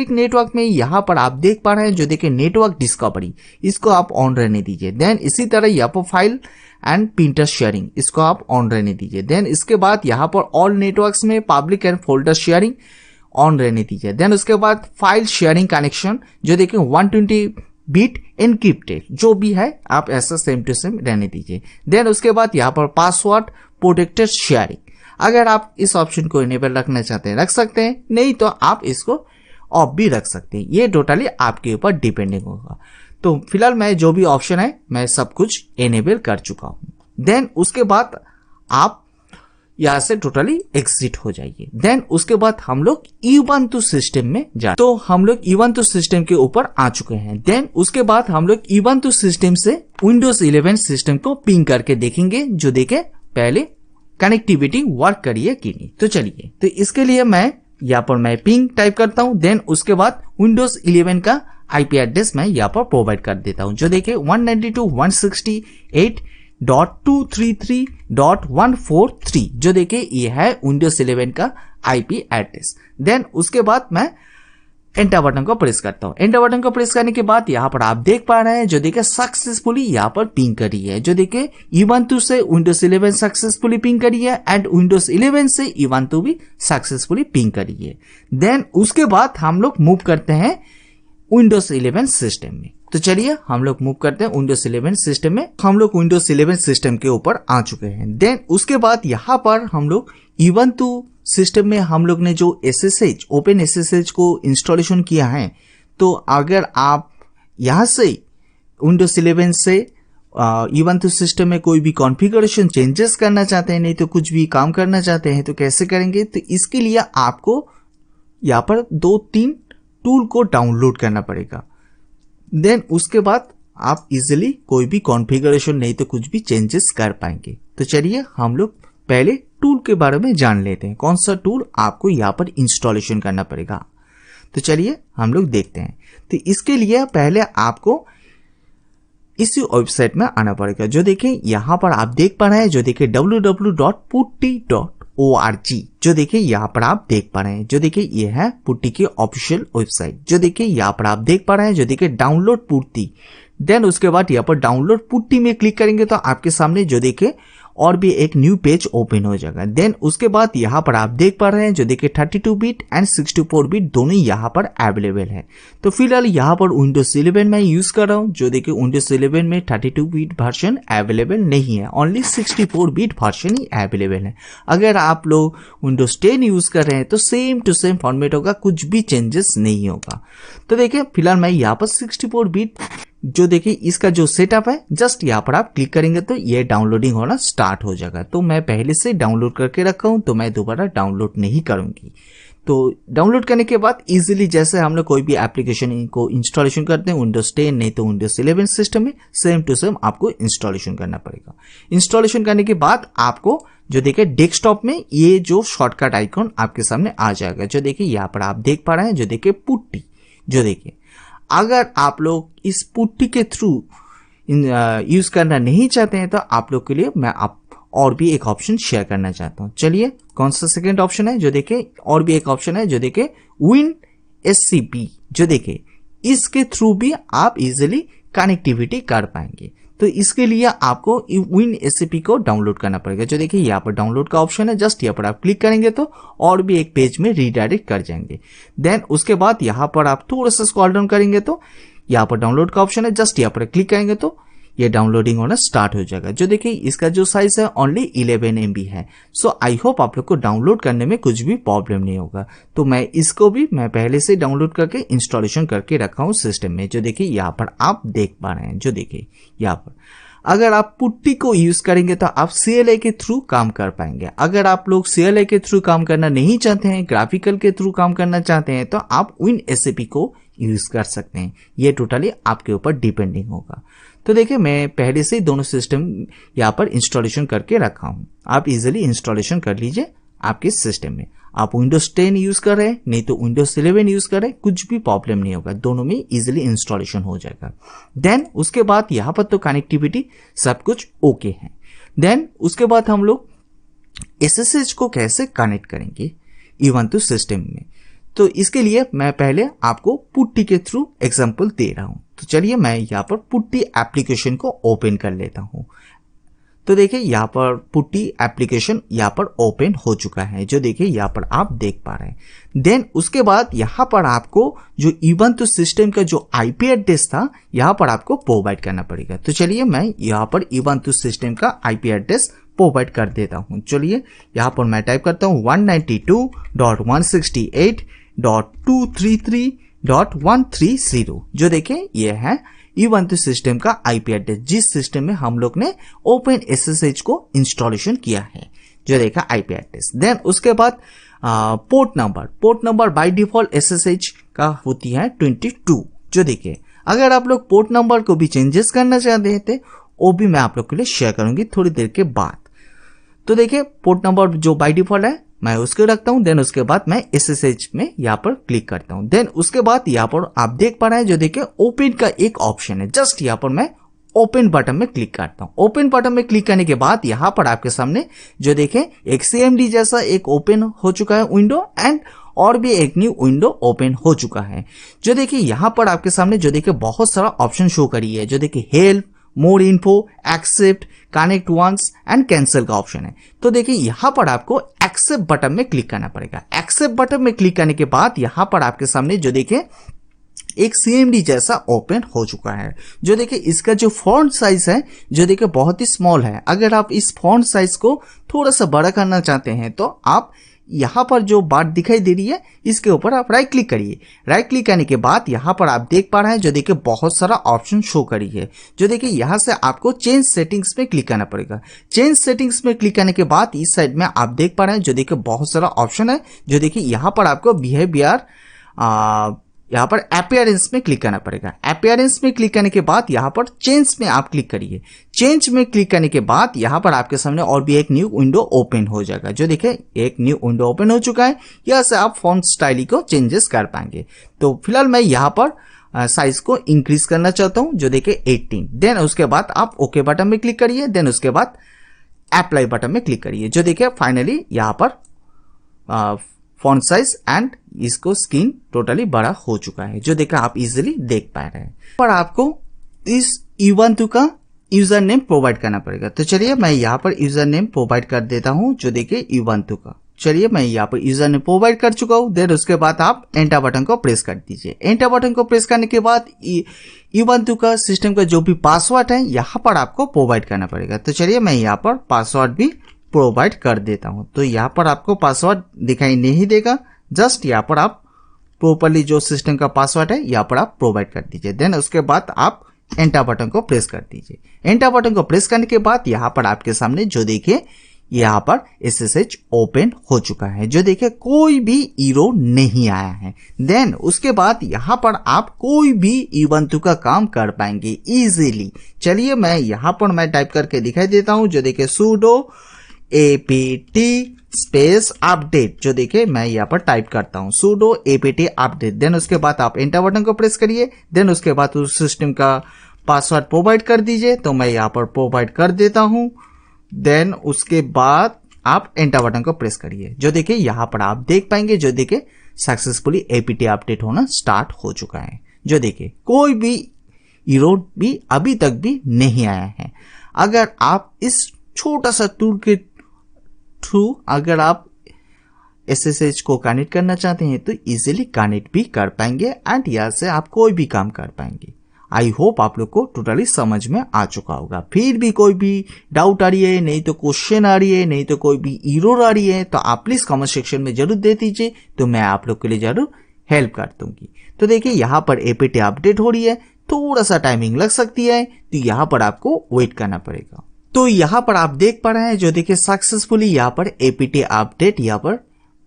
नेटवर्क में यहाँ पर आप देख पा रहे हैं जो देखिए नेटवर्क डिस्कवरी, इसको आप ऑन रहने दीजिए। देन इसी तरह यहाँ पर फाइल एंड प्रिंटर शेयरिंग, इसको आप ऑन रहने दीजिए। देन इसके बाद यहाँ पर ऑल नेटवर्क्स में public and folder sharing on रहने दीजिए। देन उसके बाद फाइल शेयरिंग कनेक्शन, जो देखिए 120 बिट एनक्रिप्टेड जो भी है आप ऐसा सेम टू सेम रहने दीजिए। देन उसके बाद यहाँ पर पासवर्ड प्रोटेक्टेड शेयरिंग, अगर आप इस ऑप्शन को इनेबल रखना चाहते हैं रख सकते हैं, नहीं तो आप इसको ऑफ भी रख सकते हैं, ये टोटली आपके ऊपर डिपेंडिंग होगा। तो फिलहाल मैं जो भी ऑप्शन है मैं सब कुछ इनेबल कर चुका हूं। देन उसके बाद आप यहाँ से टोटली एग्जिट हो जाइए। देन उसके बाद हम लोग E12 सिस्टम में जा, तो हम लोग E12 सिस्टम के ऊपर आ चुके हैं। देन उसके बाद हम लोग E12 सिस्टम से विंडोज 11 सिस्टम को पिंग करके देखेंगे, जो देखे पहले कनेक्टिविटी वर्क करिए कि नहीं। तो चलिए, तो इसके लिए मैं यहाँ पर मैं पिंग टाइप करता हूँ। देन उसके बाद विंडोज 11 का IP एड्रेस मैं यहाँ पर प्रोवाइड कर देता हूँ, जो देखिए 192.168.233.143, जो देखिए ये है विंडोज 11 का IP एड्रेस। देन उसके बाद मैं एंटर बटन को प्रेस करता हूँ। एंटर बटन को प्रेस करने के बाद यहाँ पर आप देख पा रहे हैं जो देखिए सक्सेसफुली यहाँ पर पिंग करी है, जो देखिए E12 से विंडोज 11 सक्सेसफुली पिंग करी है एंड विंडोज 11 से E12 भी सक्सेसफुली पिंग करी है। देन उसके बाद हम लोग मूव करते हैं विंडोज 11 सिस्टम में। तो चलिए हम लोग मूव करते हैं विंडोज 11 सिस्टम में। हम लोग विंडोज 11 सिस्टम के ऊपर आ चुके हैं। देन उसके बाद यहाँ पर हम लोग E12 सिस्टम में हम लोग ने जो SSH ओपन SSH को इंस्टॉलेशन किया है, तो अगर आप यहाँ से विंडोज 11 से इवन सिस्टम में कोई भी कॉन्फ़िगरेशन चेंजेस करना चाहते हैं, नहीं तो कुछ भी काम करना चाहते हैं तो कैसे करेंगे? तो इसके लिए आपको यहाँ पर 2-3 टूल को डाउनलोड करना पड़ेगा। देन उसके बाद आप इजीली कोई भी कॉन्फ़िगरेशन नहीं तो कुछ भी चेंजेस कर पाएंगे। तो चलिए हम लोग पहले टूल के बारे में जान लेते हैं, कौन सा टूल आपको यहाँ पर इंस्टॉलेशन करना पड़ेगा। तो चलिए हम लोग देखते हैं। तो इसके लिए पहले आपको इसी वेबसाइट में आना पड़ेगा, जो देखिए यहाँ पर आप देख पा रहे हैं, जो देखिए www.putty.org, जो देखिए यहाँ पर आप देख पा रहे हैं, जो देखिए ये है पुट्टी की ऑफिशियल वेबसाइट। जो देखिए यहाँ पर आप देख पा रहे हैं, जो देखिए डाउनलोड पुट्टी। देन उसके बाद यहाँ पर डाउनलोड पुट्टी में क्लिक करेंगे तो आपके सामने जो देखिए और भी एक न्यू पेज ओपन हो जाएगा। देन उसके बाद यहाँ पर आप देख पा रहे हैं, जो देखिए 32 बिट एंड 64 बिट दोनों यहाँ पर अवेलेबल है। तो फिलहाल यहाँ पर विंडोज 11 में यूज कर रहा हूँ, जो देखिए विंडोज 11 में 32 बिट वर्जन अवेलेबल नहीं है, ओनली 64 बिट वर्जन ही अवेलेबल है। अगर आप लोग विंडोज 10 यूज कर रहे हैं तो सेम टू सेम फॉर्मेट होगा, कुछ भी चेंजेस नहीं होगा। तो देखिए फिलहाल मैं यहाँ पर 64 बिट जो देखिए इसका जो सेटअप है, जस्ट यहाँ पर आप क्लिक करेंगे तो ये डाउनलोडिंग होना स्टार्ट हो जाएगा। तो मैं पहले से डाउनलोड करके रखा हूं, तो मैं दोबारा डाउनलोड नहीं करूंगी। तो डाउनलोड करने के बाद इजीली जैसे हम लोग कोई भी एप्लीकेशन को इंस्टॉलेशन करते हैं विंडोज 10 नहीं तो विंडोज 11 सिस्टम में, सेम टू सेम आपको इंस्टॉलेशन करना पड़ेगा। इंस्टॉलेशन करने के बाद आपको जो देखिए डेस्कटॉप में ये जो शॉर्टकट आइकॉन आपके सामने आ जाएगा, जो देखिए यहाँ पर आप देख पा रहे हैं, जो देखिए पुट्टी। जो देखिए अगर आप लोग इस पुट्टी के थ्रू यूज करना नहीं चाहते हैं तो आप लोग के लिए मैं और भी एक ऑप्शन शेयर करना चाहता हूं। चलिए कौन सा सेकंड ऑप्शन है? जो देखिए और भी एक ऑप्शन है, जो देखिए WinSCP। जो देखिए इसके थ्रू भी आप इजीली कनेक्टिविटी कर पाएंगे। तो इसके लिए आपको WinSCP को डाउनलोड करना पड़ेगा। जो देखिए यहाँ पर डाउनलोड का ऑप्शन है, जस्ट यहाँ पर आप क्लिक करेंगे तो और भी एक पेज में रीडायरेक्ट कर जाएंगे। देन उसके बाद यहाँ पर आप थोड़ा सा स्क्रॉल डाउन करेंगे तो यहाँ पर डाउनलोड का ऑप्शन है, जस्ट यहाँ पर क्लिक करेंगे तो ये डाउनलोडिंग होना स्टार्ट हो जाएगा। जो देखिए इसका जो साइज है ओनली 11 MB है। सो आई होप आप लोग को डाउनलोड करने में कुछ भी प्रॉब्लम नहीं होगा। तो मैं इसको भी मैं पहले से डाउनलोड करके इंस्टॉलेशन करके रखा हूँ सिस्टम में। जो देखिए यहाँ पर आप देख पा रहे हैं, जो देखिए यहाँ पर अगर आप पुट्टी को यूज करेंगे तो आप CLI के थ्रू काम कर पाएंगे। अगर आप लोग CLI के थ्रू काम करना नहीं चाहते हैं, ग्राफिकल के थ्रू काम करना चाहते हैं, तो आप WinSCP को यूज कर सकते हैं। ये टोटली आपके ऊपर डिपेंडिंग होगा। तो देखिए मैं पहले से ही दोनों सिस्टम यहाँ पर इंस्टॉलेशन करके रखा हूँ, आप इजीली इंस्टॉलेशन कर लीजिए आपके सिस्टम में। आप विंडोज 10 यूज कर रहे हैं नहीं तो विंडोज 11 यूज कर रहे हैं, कुछ भी प्रॉब्लम नहीं होगा, दोनों में इजीली इंस्टॉलेशन हो जाएगा। देन उसके बाद यहाँ पर तो कनेक्टिविटी सब कुछ ओके है। देन उसके बाद हम लोग SSH को कैसे कनेक्ट करेंगे इवन तो सिस्टम में, तो इसके लिए मैं पहले आपको पुट्टी के थ्रू एग्जांपल दे रहा हूं। तो चलिए मैं यहाँ पर पुट्टी एप्लीकेशन को ओपन कर लेता हूं। तो देखिए यहाँ पर पुट्टी एप्लीकेशन यहाँ पर ओपन हो चुका है, जो देखिए यहाँ पर आप देख पा रहे हैं। देन उसके बाद यहाँ पर आपको जो इबंतु सिस्टम का जो IP एड्रेस था यहाँ पर आपको प्रोवाइड करना पड़ेगा। तो चलिए मैं यहाँ पर इबंतु सिस्टम का IP एड्रेस प्रोवाइड कर देता हूँ। चलिए यहाँ पर मैं टाइप करता हूँ 192.168.233.130। जो देखिए ये है इबंतु सिस्टम का IP एड्रेस, जिस सिस्टम में हम लोग ने OpenSSH को इंस्टॉलेशन किया है। जो देखा IP एड्रेस। देन उसके बाद port number by default SSH का होती है 22। जो देखिए अगर आप लोग पोर्ट नंबर को भी चेंजेस करना चाहते थे वो भी मैं आप लोग के लिए शेयर करूंगी थोड़ी देर के बाद। तो देखिए पोर्ट नंबर जो बाय डिफॉल्ट है मैं उसको रखता हूं। देन उसके बाद मैं SSH में यहाँ पर क्लिक करता हूं। देन उसके बाद यहाँ पर आप देख पा रहे हैं, जो देखिए ओपन का एक ऑप्शन है, जस्ट यहाँ पर मैं ओपन बटन में क्लिक करता हूं। ओपन बटन में क्लिक करने के बाद यहाँ पर आपके सामने जो देखें एक CMD जैसा एक ओपन हो चुका है विंडो, एंड और भी एक न्यू विंडो ओपन हो चुका है। जो देखिए यहाँ पर आपके सामने जो देखिए बहुत सारा ऑप्शन शो करी है। जो देखिए help, more info, accept, connect once and cancel का ऑप्शन है। तो देखिए यहाँ पर आपको एक्सेप्ट बटन में क्लिक करना पड़ेगा। एक्सेप्ट बटन में क्लिक करने के बाद यहाँ पर आपके सामने जो देखिए एक CMD जैसा ओपन हो चुका है। जो देखिए इसका जो फॉन्ट साइज है जो देखिए बहुत ही स्मॉल है। अगर आप इस फॉन्ट साइज को थोड़ा सा बड़ा करना चाहते हैं तो आप यहाँ पर जो बात दिखाई दे रही है इसके ऊपर आप राइट क्लिक करिए। राइट क्लिक करने के बाद यहाँ पर आप देख पा रहे हैं जो देखिए बहुत सारा ऑप्शन शो करी है। जो देखिए यहाँ से आपको चेंज सेटिंग्स में क्लिक करना पड़ेगा। चेंज सेटिंग्स में क्लिक करने के बाद इस साइड में आप देख पा रहे हैं जो देखिए बहुत सारा ऑप्शन है। जो देखिए यहाँ पर आपको बिहेवियर यहाँ पर अपीयरेंस में क्लिक करना पड़ेगा। अपीयरेंस में क्लिक करने के बाद यहाँ पर चेंज में आप क्लिक करिए। चेंज में क्लिक करने के बाद यहाँ पर आपके सामने और भी एक न्यू विंडो ओपन हो जाएगा। जो देखिए एक न्यू विंडो ओपन हो चुका है। यहाँ से आप फॉन्ट स्टाइल को चेंजेस कर पाएंगे। तो फिलहाल मैं यहाँ पर साइज को इंक्रीज करना चाहता हूँ, जो देखिए 18। देन उसके बाद आप ओके बटन में क्लिक करिए। देन उसके बाद अप्लाई बटन में क्लिक करिए। जो देखिए फाइनली यहाँ पर फॉन्ट साइज एंड इसको स्क्रीन टोटली बड़ा हो चुका है, जो देखिए आप इजीली देख पा रहे हैं। पर आपको इस ubuntu का यूजर नेम प्रोवाइड करना पड़ेगा। तो चलिए मैं यहाँ पर यूजर नेम प्रोवाइड कर देता हूँ, जो देखिए ubuntu का। चलिए मैं यहाँ पर यूजर नेम प्रोवाइड कर चुका हूँ। देन उसके बाद आप एंटर बटन को प्रेस कर दीजिए। एंटर बटन को प्रेस करने के बाद ubuntu का सिस्टम का जो भी पासवर्ड है यहाँ पर आपको प्रोवाइड करना पड़ेगा। तो चलिए मैं यहाँ पर पासवर्ड भी प्रोवाइड कर देता हूं। तो यहाँ पर आपको पासवर्ड दिखाई नहीं देगा, जस्ट यहाँ पर आप प्रॉपर्ली जो सिस्टम का पासवर्ड है यहाँ पर आप प्रोवाइड कर दीजिए। देन उसके बाद आप एंटर बटन को प्रेस कर दीजिए। एंटर बटन को प्रेस करने के बाद यहाँ पर आपके सामने जो देखिए यहाँ पर SSH ओपन हो चुका है। जो देखिए कोई भी एरर नहीं आया है। देन उसके बाद यहाँ पर आप कोई भी ubuntu का काम कर पाएंगे इजीली। चलिए मैं यहाँ पर मैं टाइप करके दिखाई देता हूँ। जो देखिए sudo apt स्पेस अपडेट, जो देखिए मैं यहाँ पर टाइप करता हूँ sudo apt अपडेट। देन उसके बाद आप एंटर बटन को प्रेस करिए। देन उसके बाद उस सिस्टम का पासवर्ड प्रोवाइड कर दीजिए। तो मैं यहाँ पर प्रोवाइड कर देता हूँ। देन उसके बाद आप एंटर बटन को प्रेस करिए। जो देखिए यहाँ पर आप देख पाएंगे जो देखिए सक्सेसफुली apt अपडेट होना स्टार्ट हो चुका है। जो देखिए कोई भी एरर भी अभी तक भी नहीं आया है। अगर आप इस छोटा सा टूल के थ्रू अगर आप SSH को कनेक्ट करना चाहते हैं तो इजीली कनेक्ट भी कर पाएंगे एंड यहाँ से आप कोई भी काम कर पाएंगे। आई होप आप लोग को टोटली समझ में आ चुका होगा। फिर भी कोई भी डाउट आ रही है, नहीं तो क्वेश्चन आ रही है, नहीं तो कोई भी एरर आ रही है, तो आप प्लीज कमेंट सेक्शन में जरूर दे दीजिए, तो मैं आप लोग के लिए जरूर हेल्प कर दूंगी। तो देखिए यहाँ पर apt अपडेट हो रही है, थोड़ा सा टाइमिंग लग सकती है, तो यहाँ पर आपको वेट करना पड़ेगा। तो यहाँ पर आप देख पा रहे हैं जो देखिए सक्सेसफुली यहाँ पर apt अपडेट यहाँ पर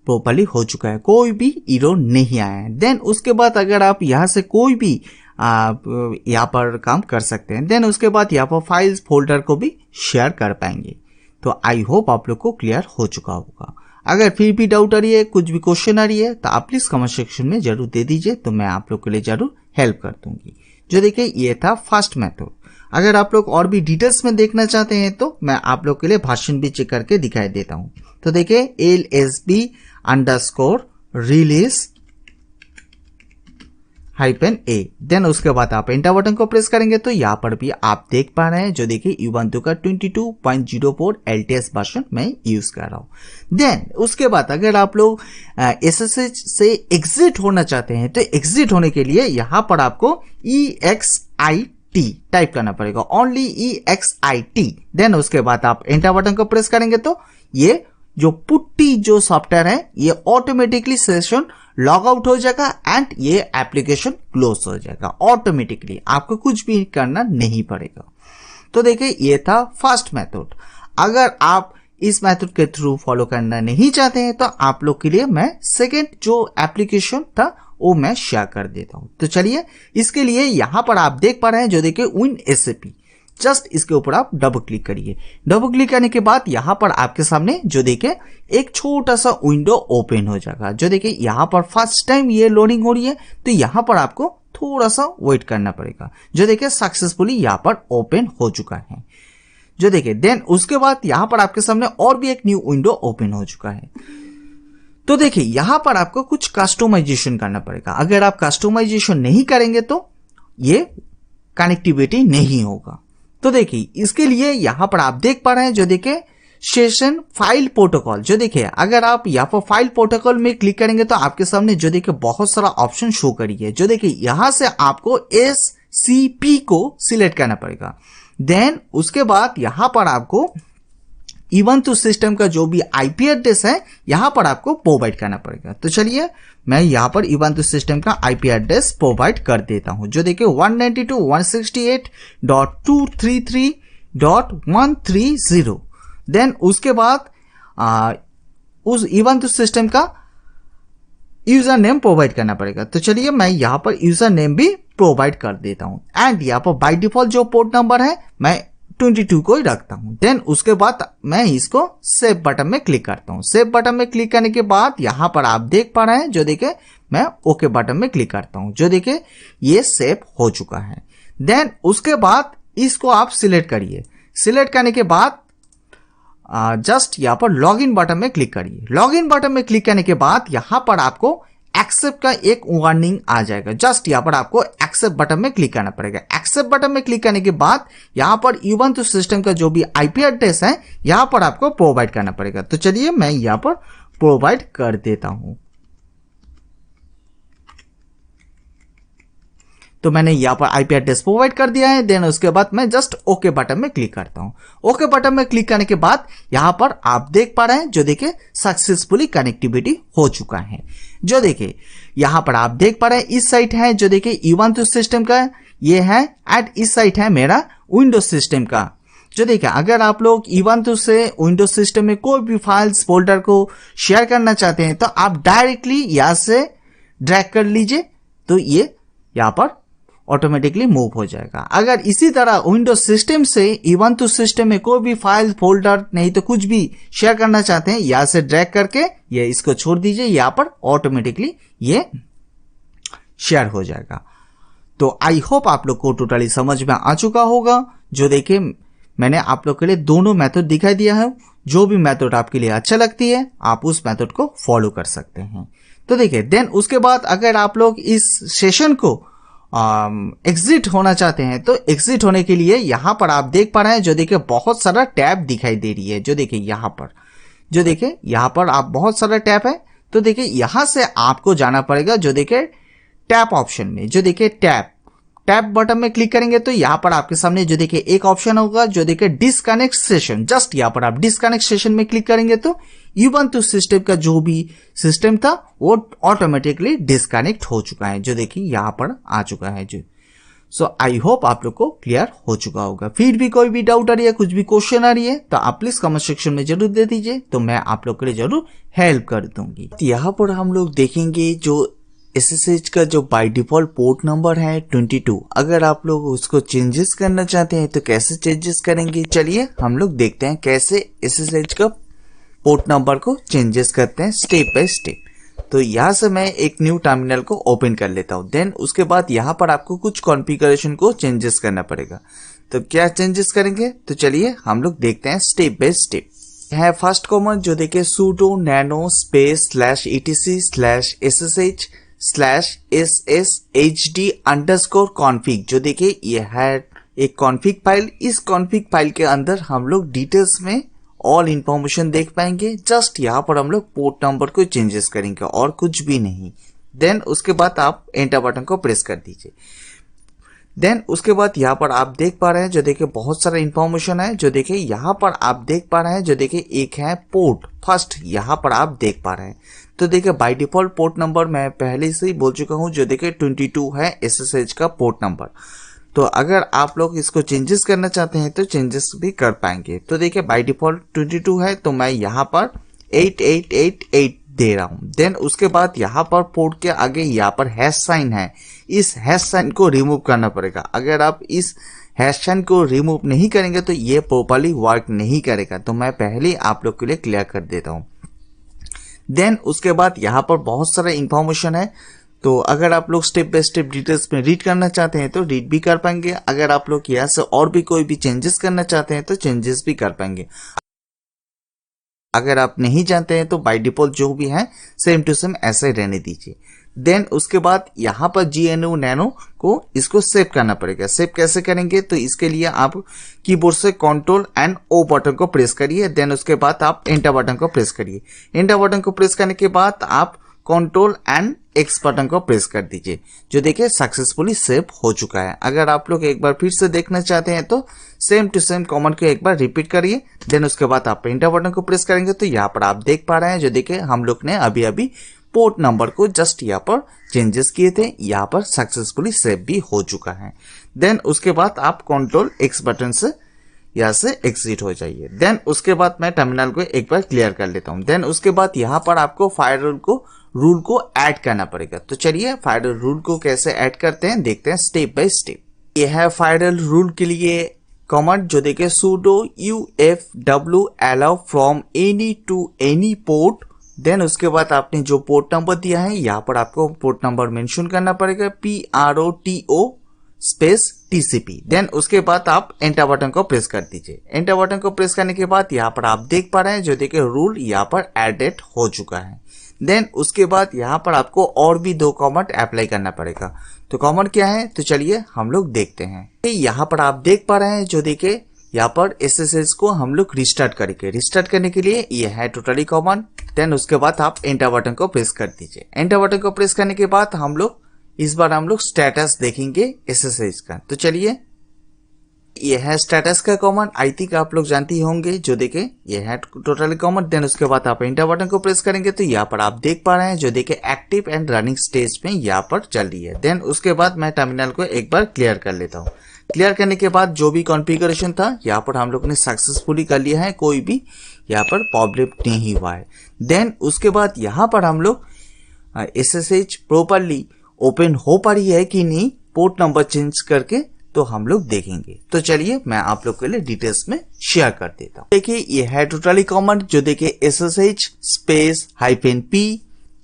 प्रॉपर्ली हो चुका है, कोई भी एरर नहीं आया है। देन उसके बाद अगर आप यहाँ से कोई भी यहाँ पर काम कर सकते हैं। देन उसके बाद यहाँ पर फाइल्स फोल्डर को भी शेयर कर पाएंगे। तो आई होप आप लोग को क्लियर हो चुका होगा। अगर फिर भी डाउट आ रही है, कुछ भी क्वेश्चन आ रही है, तो आप प्लीज कमेंट सेक्शन में जरूर दे दीजिए, तो मैं आप लोग के लिए जरूर हेल्प कर दूंगी। जो देखिए ये था फर्स्ट मेथड। अगर आप लोग और भी डिटेल्स में देखना चाहते हैं तो मैं आप लोग के लिए भाषण भी चेक करके दिखाई देता हूं। तो देखिए LSB_release -a। देन उसके बाद आप एंटर बटन को प्रेस करेंगे तो यहाँ पर भी आप देख पा रहे हैं जो देखिए ubuntu का 22.04 LTS वर्जन मैं यूज कर रहा हूँ। देन उसके बाद अगर आप लोग SSH से एग्जिट होना चाहते हैं तो एग्जिट होने के लिए यहाँ पर आपको EXIT टाइप करना पड़ेगा, ओनली EXIT। देन उसके बाद आप एंटर बटन को प्रेस करेंगे तो ये जो पुट्टी जो सॉफ्टवेयर है ये ऑटोमेटिकली सेशन लॉग आउट हो जाएगा एंड ये एप्लीकेशन क्लोज हो जाएगा ऑटोमेटिकली, आपको कुछ भी करना नहीं पड़ेगा। तो देखिए ये था फर्स्ट मेथड। अगर आप इस मेथड के थ्रू फॉलो करना नहीं चाहते हैं तो आप लोग के लिए मैं सेकेंड जो एप्लीकेशन था वो मैं शेयर कर देता हूं। तो चलिए इसके लिए यहां पर आप देख पा रहे हैं जो देखिए WinSAP, जस्ट इसके ऊपर आप डबल क्लिक करिए। डबल क्लिक करने के बाद यहां पर आपके सामने जो देखिए एक छोटा सा विंडो ओपन हो जाएगा। जो देखिए यहां पर फर्स्ट टाइम ये लोडिंग हो रही है तो यहां पर आपको थोड़ा सा वेट करना पड़ेगा। जो देखिए सक्सेसफुली यहां पर ओपन हो चुका है। जो देखिए देन उसके बाद यहां पर आपके सामने और भी एक न्यू विंडो ओपन हो चुका है। तो देखिए यहां पर आपको कुछ कस्टमाइजेशन करना पड़ेगा। अगर आप कस्टमाइजेशन नहीं करेंगे तो ये कनेक्टिविटी नहीं होगा। तो देखिए इसके लिए यहां पर आप देख पा रहे हैं जो देखिए सेशन फाइल प्रोटोकॉल। जो देखिए अगर आप यहाँ पर फाइल प्रोटोकॉल में क्लिक करेंगे तो आपके सामने जो देखिए बहुत सारा ऑप्शन शो करिए। जो देखिए यहां से आपको SCP को सिलेक्ट करना पड़ेगा। देन उसके बाद यहां पर आपको Ubuntu सिस्टम का जो भी IP एड्रेस है यहां पर आपको प्रोवाइड करना पड़ेगा। तो चलिए मैं यहां पर Ubuntu सिस्टम का IP एड्रेस प्रोवाइड कर देता हूं, जो देखिए 192.168.233.130। देन उसके बाद उस Ubuntu सिस्टम का यूजर नेम प्रोवाइड करना पड़ेगा। तो चलिए मैं यहां पर यूजर नेम भी प्रोवाइड कर देता हूं एंड यहां पर बाय डिफॉल्ट जो पोर्ट नंबर है मैं 22 को ही रखता हूं। देन उसके बाद मैं इसको सेव बटन में क्लिक करता हूं। सेव बटन में क्लिक करने के बाद यहां पर आप देख पा रहे हैं, जो देखिए मैं ओके बटन में क्लिक करता हूं, जो देखिए ये सेव हो चुका है। देन उसके बाद इसको आप सिलेक्ट करिए। सिलेक्ट करने के बाद जस्ट यहां पर लॉगिन बटन में क्लिक करिए। लॉगिन बटन में क्लिक करने के बाद यहां पर आपको एक्सेप्ट का एक वार्निंग आ जाएगा। जस्ट यहां पर आपको एक्सेप्ट बटन में क्लिक करना पड़ेगा। एक्सेप्ट बटन में क्लिक करने के बाद यहां पर Ubuntu सिस्टम का जो भी IP एड्रेस है यहां पर आपको प्रोवाइड करना पड़ेगा। तो चलिए मैं यहां पर प्रोवाइड कर देता हूं। तो मैंने यहाँ पर IP एड्रेस प्रोवाइड कर दिया है। देन उसके बाद मैं जस्ट ओके बटन में क्लिक करता हूँ। ओके बटन में क्लिक करने के बाद यहाँ पर आप देख पा रहे हैं, जो देखिए सक्सेसफुली कनेक्टिविटी हो चुका है। जो देखिए यहाँ पर आप देख पा रहे हैं इस साइट है जो देखिए Ubuntu सिस्टम का ये है एंड इस साइट है मेरा विंडोज सिस्टम का। जो देखिए अगर आप लोग Ubuntu से विंडोज सिस्टम में कोई भी फाइल्स फोल्डर को शेयर करना चाहते हैं तो आप डायरेक्टली यहाँ से ड्रैग कर लीजिए, तो ये यहाँ पर ऑटोमेटिकली मूव हो जाएगा। अगर इसी तरह विंडोज सिस्टम से Ubuntu सिस्टम में कोई भी फाइल फोल्डर नहीं तो कुछ भी शेयर करना चाहते हैं, यहां से ड्रैग करके ये इसको छोड़ दीजिए, यहां पर ऑटोमेटिकली ये शेयर हो जाएगा। तो आई होप आप लोग को टोटली समझ में आ चुका होगा। जो देखिए मैंने आप लोग के लिए दोनों मेथड दिखाई दिया है। जो भी मेथड आपके लिए अच्छा लगती है आप उस मेथड को फॉलो कर सकते हैं। तो देखिए देन उसके बाद अगर आप लोग इस सेशन को एग्जिट होना चाहते हैं तो एग्जिट होने के लिए यहां पर आप देख पा रहे हैं, जो देखिए बहुत सारा टैब दिखाई दे रही है। जो देखिए यहां पर आप बहुत सारा टैब है। तो देखिए यहां से आपको जाना पड़ेगा, जो देखिए टैब ऑप्शन में। जो देखिए टैब बटन में क्लिक करेंगे तो यहां पर आपके सामने जो देखिए एक ऑप्शन होगा, जो देखिए डिस्कनेक्ट सेशन। जस्ट यहां पर आप डिस्कनेक्ट सेशन में क्लिक करेंगे तो Ubuntu सिस्टम का जो भी सिस्टम था वो ऑटोमेटिकली डिस्कनेक्ट हो चुका है, जो देखिए यहां पर आ चुका है। जो सो आई होप आप लोग को क्लियर हो चुका होगा। फिर भी कोई भी डाउट आ रही है, कुछ भी क्वेश्चन आ रही है तो आप प्लीज कमेंट सेक्शन में जरूर दे दीजिए, तो मैं आप लोग के लिए जरूर हेल्प कर दूंगी। यहाँ पर हम लोग देखेंगे जो SSH का जो बाय डिफॉल्ट पोर्ट नंबर है 22, अगर आप लोग उसको चेंजेस करना चाहते हैं तो कैसे चेंजेस करेंगे, चलिए हम लोग देखते हैं कैसे SSH का पोर्ट नंबर को चेंजेस करते हैं स्टेप बाय स्टेप। तो यहाँ से मैं एक न्यू टर्मिनल को ओपन कर लेता हूँ। देन उसके बाद यहाँ पर आपको कुछ कॉन्फ़िगरेशन को चेंजेस करना पड़ेगा। तो क्या चेंजेस करेंगे, तो चलिए हम लोग देखते हैं स्टेप बाय स्टेप। है फर्स्ट कॉमन जो देखिए sudo nano space /etc/ssh/sshd_config। जो देखिए ये है एक कॉन्फ़िग फाइल। इस कॉन्फ़िग फाइल के अंदर हम लोग डिटेल्स में ऑल इंफॉर्मेशन देख पाएंगे। जस्ट यहाँ पर हम लोग पोर्ट नंबर को चेंजेस करेंगे और कुछ भी नहीं। देन उसके बाद आप एंटर बटन को प्रेस कर दीजिए। देन उसके बाद यहाँ पर आप देख पा रहे हैं, जो देखिए बहुत सारा इंफॉर्मेशन है। जो देखिए यहाँ पर आप देख पा रहे हैं, जो देखिए एक है पोर्ट फर्स्ट, यहाँ पर आप देख पा रहे हैं। तो देखिए बाय डिफॉल्ट पोर्ट नंबर मैं पहले से ही बोल चुका हूँ, जो देखिए 22 है SSH का पोर्ट नंबर। तो अगर आप लोग इसको चेंजेस करना चाहते हैं तो चेंजेस भी कर पाएंगे। तो देखिए बाय डिफॉल्ट 22 है, तो मैं यहाँ पर 8888 दे रहा हूँ। देन उसके बाद यहाँ पर पोर्ट के आगे यहाँ पर हैश साइन है, इस हैश साइन को रिमूव करना पड़ेगा। अगर आप इस हैश साइन को रिमूव नहीं करेंगे तो ये प्रॉपर्ली वर्क नहीं करेगा। तो मैं पहले आप लोग के लिए क्लियर कर देता हूँ। देन उसके बाद यहाँ पर बहुत सारा इंफॉर्मेशन है, तो अगर आप लोग स्टेप बाय स्टेप डिटेल्स में रीड करना चाहते हैं तो रीड भी कर पाएंगे। अगर आप लोग यहाँ से और भी कोई भी चेंजेस करना चाहते हैं तो चेंजेस भी कर पाएंगे। अगर आप नहीं जानते हैं तो बाय डिफॉल्ट जो भी है सेम टू सेम ऐसे रहने दीजिए। देन उसके बाद यहाँ पर GNU नैनो को इसको सेव करना पड़ेगा। सेव कैसे करेंगे, तो इसके लिए आप कीबोर्ड से Ctrl+O बटन को प्रेस करिए। देन उसके बाद आप एंटर बटन को प्रेस करिए। एंटर बटन को प्रेस करने के बाद आप कंट्रोल एंड एक्स बटन को प्रेस कर दीजिए, जो देखिए सक्सेसफुली सेव हो चुका है। अगर आप लोग एक बार फिर से देखना चाहते हैं तो सेम टू सेम कमांड को एक बार रिपीट करिए, देन उसके बाद आप एंटर बटन को प्रेस करेंगे तो यहाँ पर आप देख पा रहे हैं, जो देखिए हम लोग ने अभी अभी पोर्ट नंबर को जस्ट यहाँ पर चेंजेस किए थे, यहाँ पर सक्सेसफुली सेव भी हो चुका है। देन उसके बाद आप कंट्रोल एक्स बटन से यहाँ से एग्जिट हो जाइए। देन उसके बाद मैं टर्मिनल को एक बार क्लियर कर लेता हूँ। देन उसके बाद यहाँ पर आपको फायरवॉल रूल को ऐड करना पड़ेगा। तो चलिए फायरवॉल रूल को कैसे ऐड करते हैं देखते हैं स्टेप बाय स्टेप। ये है फायरवॉल रूल के लिए कमांड, जो देखिए sudo ufw allow from any to any port। Then उसके बाद आपने जो पोर्ट नंबर दिया है यहाँ पर आपको पोर्ट नंबर मेंशन करना पड़ेगा, PROTO स्पेस TCP। देन उसके बाद आप एंटर बटन को प्रेस कर दीजिए। एंटर बटन को प्रेस करने के बाद यहाँ पर आप देख पा रहे हैं, जो देखिए रूल यहाँ पर एडेड हो चुका है। देन उसके बाद यहाँ पर आपको और भी 2 कमांड अप्लाई करना पड़ेगा। तो कमांड क्या है तो चलिए हम लोग देखते हैं। यहाँ पर आप देख पा रहे हैं, जो देखिए यहाँ पर SSH को हम लोग रिस्टार्ट करेंगे। रिस्टार्ट करने के लिए ये है टोटली कमांड। देन उसके बाद आप एंटर बटन को प्रेस कर दीजिए। एंटर बटन को प्रेस करने के बाद इस बार हम लोग स्टेटस देखेंगे SSH का। तो चलिए ये है स्टेटस का कमांड, आई थिंक आप लोग जानते ही होंगे, जो देखे ये है टोटली कमांड। देन उसके बाद आप एंटर बटन को प्रेस करेंगे तो यहाँ पर आप देख पा रहे हैं, जो देखे एक्टिव एंड रनिंग स्टेज में यहाँ पर चल रही है। देन उसके बाद मैं टर्मिनल को एक बार क्लियर कर लेता हूँ। क्लियर करने के बाद जो भी कॉन्फ़िगरेशन था यहाँ पर हम लोग ने सक्सेसफुली कर लिया है, कोई भी यहाँ पर प्रॉब्लम नहीं हुआ है। देन उसके बाद यहाँ पर हम लोग SSH प्रॉपरली ओपन हो पा रही है कि नहीं, पोर्ट नंबर चेंज करके तो हम लोग देखेंगे। तो चलिए मैं आप लोग के लिए डिटेल्स में शेयर कर देता हूँ। देखिए ये है टोटली कमांड, जो देखिए SSH space -p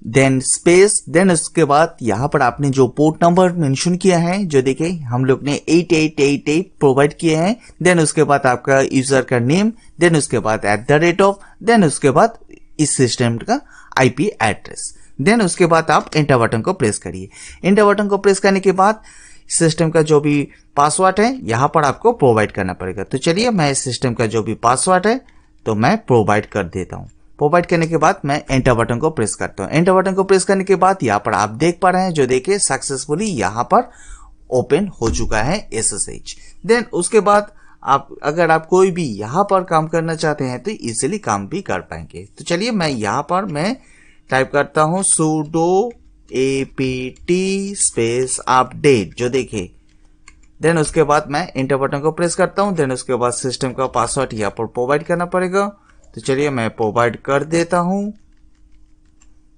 then space. Then उसके बाद यहाँ पर आपने जो पोर्ट नंबर मेंशन किया है, जो देखिए हम लोग ने 8888 प्रोवाइड किए हैं। देन उसके बाद आपका यूजर का नेम, देन उसके बाद @ देन उसके बाद इस सिस्टम का IP एड्रेस। देन उसके बाद आप एंटर बटन को प्रेस करिए। एंटर बटन को प्रेस करने के बाद सिस्टम का जो भी पासवर्ड है यहाँ पर आपको प्रोवाइड करना पड़ेगा। तो चलिए मैं इस सिस्टम का जो भी पासवर्ड है तो मैं प्रोवाइड कर देता हूँ। प्रोवाइड करने के बाद मैं एंटर बटन को प्रेस करता हूँ। एंटर बटन को प्रेस करने के बाद यहाँ पर आप देख पा रहे हैं, जो देखिए सक्सेसफुली यहाँ पर ओपन हो चुका है SSH। देन उसके बाद अगर आप कोई भी यहाँ पर काम करना चाहते हैं तो इजीली काम भी कर पाएंगे। तो चलिए मैं यहाँ पर मैं टाइप करता हूँ sudo apt स्पेस अपडेट, जो देखिए। देन उसके बाद मैं एंटर बटन को प्रेस करता हूँ। देन उसके बाद सिस्टम का पासवर्ड यहाँ पर प्रोवाइड करना पड़ेगा। तो चलिए मैं प्रोवाइड कर देता हूँ।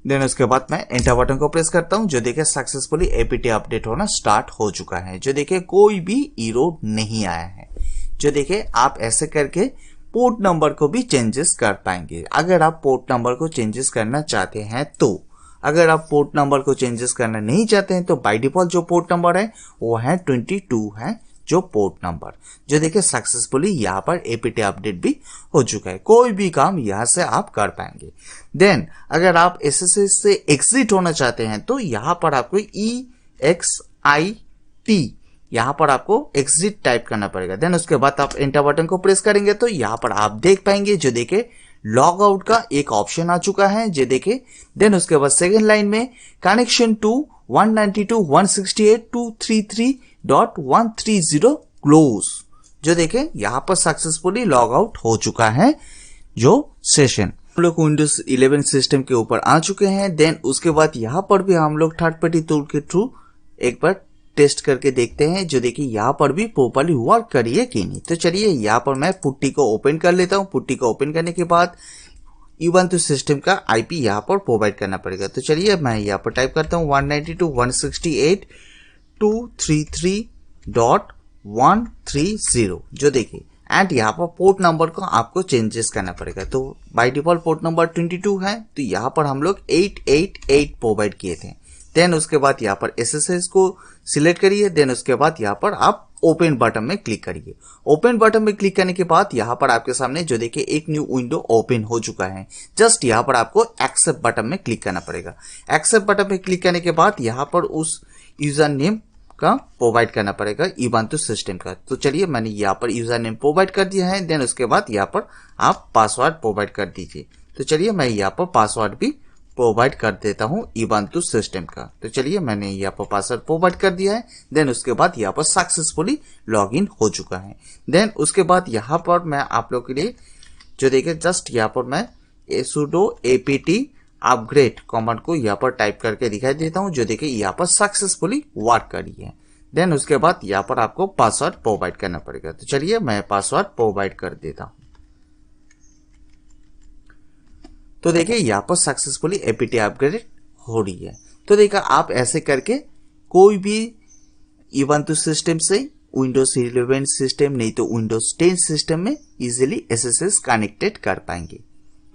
देन उसके बाद मैं एंटर बटन को प्रेस करता हूँ, जो देखिए सक्सेसफुली एपीटी अपडेट होना स्टार्ट हो चुका है। जो देखिए कोई भी एरर नहीं आया है। जो देखिए आप ऐसे करके पोर्ट नंबर को भी चेंजेस कर पाएंगे, अगर आप पोर्ट नंबर को चेंजेस करना चाहते हैं तो। अगर आप पोर्ट नंबर को चेंजेस करना नहीं चाहते हैं तो बाय डिफॉल्ट जो पोर्ट नंबर है वो है 22 है जो पोर्ट नंबर, जो देखिए सक्सेसफुली यहाँ पर एपीटी अपडेट भी हो चुका है। कोई भी काम यहाँ से आप कर पाएंगे। देन अगर आप SSH से एग्जिट होना चाहते हैं तो यहाँ पर आपको EXIT यहाँ पर आपको एग्जिट टाइप करना पड़ेगा। देन उसके बाद आप एंटर बटन को प्रेस करेंगे तो यहाँ पर आप देख पाएंगे, जो देखिए लॉग आउट का एक ऑप्शन आ चुका है, जो देखिए। देन उसके बाद सेकेंड लाइन में कनेक्शन टू 192.168.233.130 क्लोज, जो देखिए यहाँ पर सक्सेसफुली लॉग आउट हो चुका है जो सेशन। हम लोग विंडोज 11 सिस्टम के ऊपर आ चुके हैं। देन उसके बाद यहाँ पर भी हम लोग थर्ड पार्टी टूल के थ्रू एक बार टेस्ट करके देखते हैं, जो देखिए यहाँ पर भी प्रॉपर्ली वर्क करिए कि नहीं। तो चलिए यहाँ पर मैं पुट्टी को ओपन कर लेता हूँ। पुट्टी को ओपन करने के बाद ubuntu सिस्टम का IP यहाँ पर प्रोवाइड करना पड़ेगा। तो चलिए मैं यहाँ पर टाइप करता हूँ 192.168.233.130, जो देखिए। एंड यहाँ पर पोर्ट नंबर को आपको चेंजेस करना पड़ेगा। तो बाय डिफॉल्ट पोर्ट नंबर 22 है, तो यहाँ पर हम लोग 888 प्रोवाइड किए थे। देन उसके बाद यहाँ पर SSH को सिलेक्ट करिए। देन उसके बाद यहाँ पर आप ओपन बटन में क्लिक करिए। ओपन बटन में क्लिक करने के बाद यहाँ पर आपके सामने जो देखिए एक न्यू विंडो ओपन हो चुका है। जस्ट यहाँ पर आपको एक्सेप्ट बटन में क्लिक करना पड़ेगा। एक्सेप्ट बटन में क्लिक करने के बाद यहाँ पर उस यूजर नेम का प्रोवाइड करना पड़ेगा ubuntu सिस्टम का। तो चलिए मैंने यहाँ पर यूजर नेम प्रोवाइड कर दिया है। देन उसके बाद यहाँ पर आप पासवर्ड प्रोवाइड कर दीजिए। तो चलिए मैं यहाँ पर पासवर्ड भी प्रोवाइड कर देता हूँ Ubuntu सिस्टम का। तो चलिए मैंने यहाँ पर पासवर्ड प्रोवाइड कर दिया है। देन उसके बाद यहाँ पर सक्सेसफुली लॉगिन हो चुका है। देन उसके बाद यहाँ पर मैं आप लोग के लिए जो देखिए जस्ट यहाँ पर मैं sudo apt अपग्रेड कमांड को यहाँ पर टाइप करके दिखाई देता हूँ, जो देखिए यहाँ पर सक्सेसफुली वर्क करी है। देन उसके बाद यहाँ पर आपको पासवर्ड प्रोवाइड करना पड़ेगा। तो चलिए मैं पासवर्ड प्रोवाइड कर देता हूँ। तो देखिए यहाँ पर सक्सेसफुली एपीटी अपग्रेड हो रही है। तो देखिए आप ऐसे करके कोई भी Ubuntu सिस्टम से विंडोज 11 सिस्टम नहीं तो विंडोज 10 सिस्टम में इजीली SSH कनेक्टेड कर पाएंगे।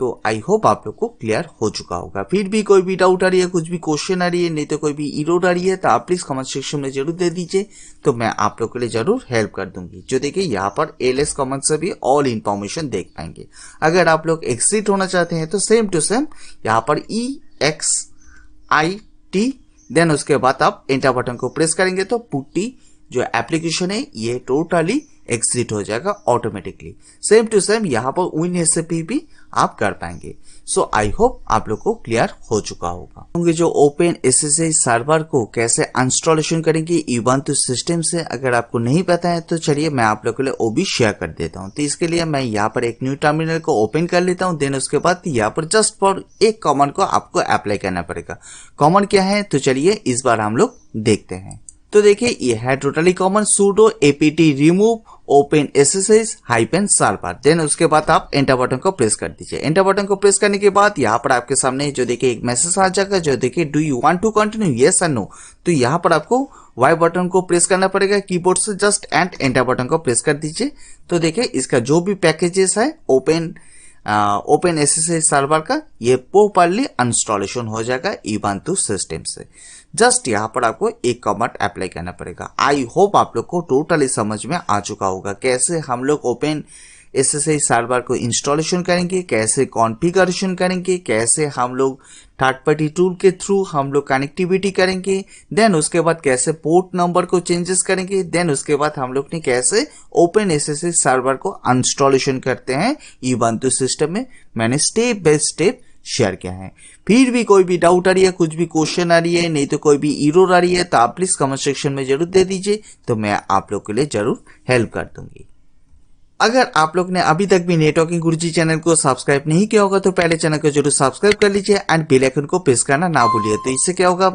तो आई होप आप लोग को क्लियर हो चुका होगा। फिर भी कोई भी डाउट आ रही है, कुछ भी क्वेश्चन आ रही है, नहीं तो कोई भी एरर आ रही है, तो आप प्लीज कमेंट सेक्शन में जरूर दे दीजिए, तो मैं आप लोग के लिए जरूर हेल्प कर दूंगी। जो देखिए यहाँ पर एलएस कमेंट से भी ऑल इन्फॉर्मेशन देख पाएंगे। अगर आप लोग एग्जिट होना चाहते हैं तो सेम टू सेम यहाँ पर EXIT देन उसके बाद आप एंटर बटन को प्रेस करेंगे तो पुट्टी जो एप्लीकेशन है ये टोटली एग्जिट हो जाएगा ऑटोमेटिकली। सेम टू सेम यहाँ पर WinSAP भी आप कर पाएंगे। सो आई होप आप लोग को क्लियर हो चुका होगा। जो ओपन SSH सर्वर को कैसे इंस्टॉलेशन करेंगे Ubuntu सिस्टम से, अगर आपको नहीं पता है तो चलिए मैं आप लोग के लिए वो भी शेयर कर देता हूँ। तो इसके लिए मैं यहाँ पर एक न्यू टर्मिनल को ओपन कर लेता हूँ। देन उसके बाद यहाँ पर जस्ट फॉर एक कमांड को आपको अप्लाई करना पड़ेगा। कमांड क्या है तो चलिए इस बार हम लोग देखते हैं। तो देखिए ये है totally common sudo apt remove open ssh -server। Then उसके बाद आप एंटर बटन को प्रेस कर दीजिए। एंटर बटन को प्रेस करने के बाद यहाँ पर आपके सामने जो देखिए एक मैसेज आ जाएगा, जो देखिए do you want to continue yes और नो। तो यहाँ पर आपको वाई बटन को प्रेस करना पड़ेगा कीबोर्ड से, जस्ट एंड एंटर बटन को प्रेस कर दीजिए। तो देखिए इसका जो भी पैकेजेस है ओपन SSH सर्वर का ये प्रॉपर्ली इंस्टॉलेशन हो जाएगा Ubuntu सिस्टम से। जस्ट यहाँ पर आपको एक कमांड अप्लाई करना पड़ेगा। आई होप आप लोग को टोटली समझ में आ चुका होगा कैसे हम लोग ओपन SSH सर्वर को इंस्टॉलेशन करेंगे, कैसे कॉन्फ़िगरेशन करेंगे, कैसे हम लोग थर्ड पार्टी टूल के थ्रू हम लोग कनेक्टिविटी करेंगे, देन उसके बाद कैसे पोर्ट नंबर को चेंजेस करेंगे, देन उसके बाद हम लोग ने कैसे ओपन SSH सर्वर को इंस्टॉलेशन करते हैं Ubuntu सिस्टम में, मैंने स्टेप बाय स्टेप शेयर किया है। फिर भी कोई भी डाउट आ रही है, कुछ भी क्वेश्चन आ रही है, नहीं तो कोई भी एरर आ रही है, तो आप प्लीज कमेंट सेक्शन में जरूर दे दीजिए, तो मैं आप लोग के लिए जरूर हेल्प कर दूंगी। अगर आप लोग ने अभी तक भी नेटवर्किंग गुरुजी चैनल को सब्सक्राइब नहीं किया होगा तो पहले चैनल को जरूर सब्सक्राइब कर लीजिए एंड बेल आइकन को प्रेस करना ना भूलिए। तो इससे क्या होगा,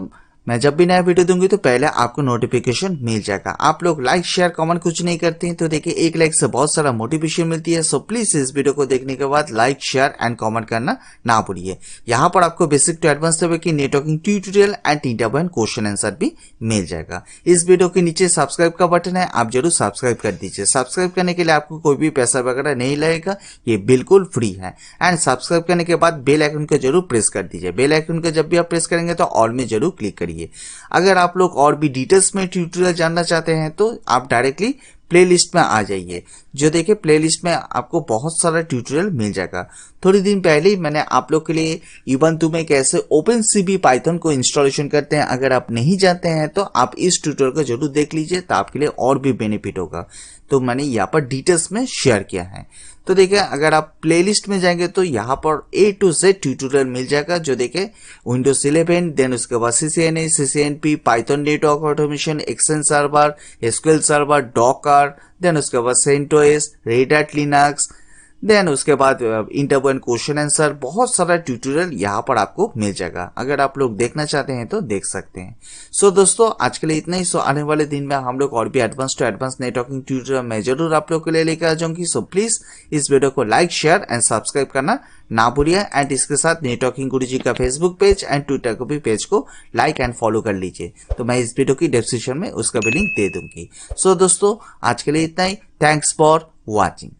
मैं जब भी नया वीडियो दूंगी तो पहले आपको नोटिफिकेशन मिल जाएगा। आप लोग लाइक शेयर कमेंट कुछ नहीं करते हैं, तो देखिए एक लाइक से बहुत सारा मोटिवेशन मिलती है। सो प्लीज इस वीडियो को देखने के बाद लाइक शेयर एंड कमेंट करना ना भूलिए। यहाँ पर आपको बेसिक टू एडवांस लेवल की networking tutorial and interview question answer भी मिल जाएगा। इस वीडियो के नीचे सब्सक्राइब का बटन है, आप जरूर सब्सक्राइब कर दीजिए। सब्सक्राइब करने के लिए आपको कोई भी पैसा वगैरह नहीं लगेगा, ये बिल्कुल फ्री है। एंड सब्सक्राइब करने के बाद बेल आइकन को जरूर प्रेस कर दीजिए। बेल आइकन को जब भी आप प्रेस करेंगे तो ऑल में जरूर क्लिक करिए। अगर आप लोग और भी डिटेल्स में ट्यूटोरियल जानना चाहते हैं तो आप डायरेक्टली प्लेलिस्ट में आ जाइए। जो देखिए प्लेलिस्ट में आपको बहुत सारा ट्यूटोरियल मिल जाएगा। थोड़ी दिन पहले ही मैंने आप लोग के लिए Ubuntu में कैसे OpenCV पाइथन को इंस्टॉलेशन करते हैं, अगर आप नहीं जानते हैं तो आप इस ट्यूटोरियल को जरूर देख लीजिए, तो आपके लिए और भी बेनिफिट होगा। तो मैंने यहाँ पर डिटेल्स में शेयर किया है। तो देखिए अगर आप प्लेलिस्ट में जाएंगे तो यहाँ पर A to Z ट्यूटोरियल मिल जाएगा। जो देखिए विंडोज 11, देन उसके बाद CCNA, CCNP, Python network automation, action server, SQL server, Docker, then उसके बाद CentOS, Red Hat Linux, then उसके बाद इंटरव्यू एंड क्वेश्चन आंसर, बहुत सारा ट्यूटोरियल यहाँ पर आपको मिल जाएगा। अगर आप लोग देखना चाहते हैं तो देख सकते हैं। सो दोस्तों आज के लिए इतना ही। सो आने वाले दिन में हम लोग और भी advance to advance networking tutorial मैं जरूर आप लोग के लिए लेकर आ जाऊंगी। सो प्लीज इस वीडियो को लाइक शेयर एंड सब्सक्राइब करना ना भूलिए। एंड इसके साथ नेटवर्किंग गुरुजी का फेसबुक पेज एंड ट्विटर को भी पेज को लाइक एंड फॉलो कर लीजिए, तो मैं इस वीडियो की डिस्क्रिप्शन में उसका भी लिंक दे दूंगी। सो दोस्तों आज के लिए इतना ही। Thanks for watching.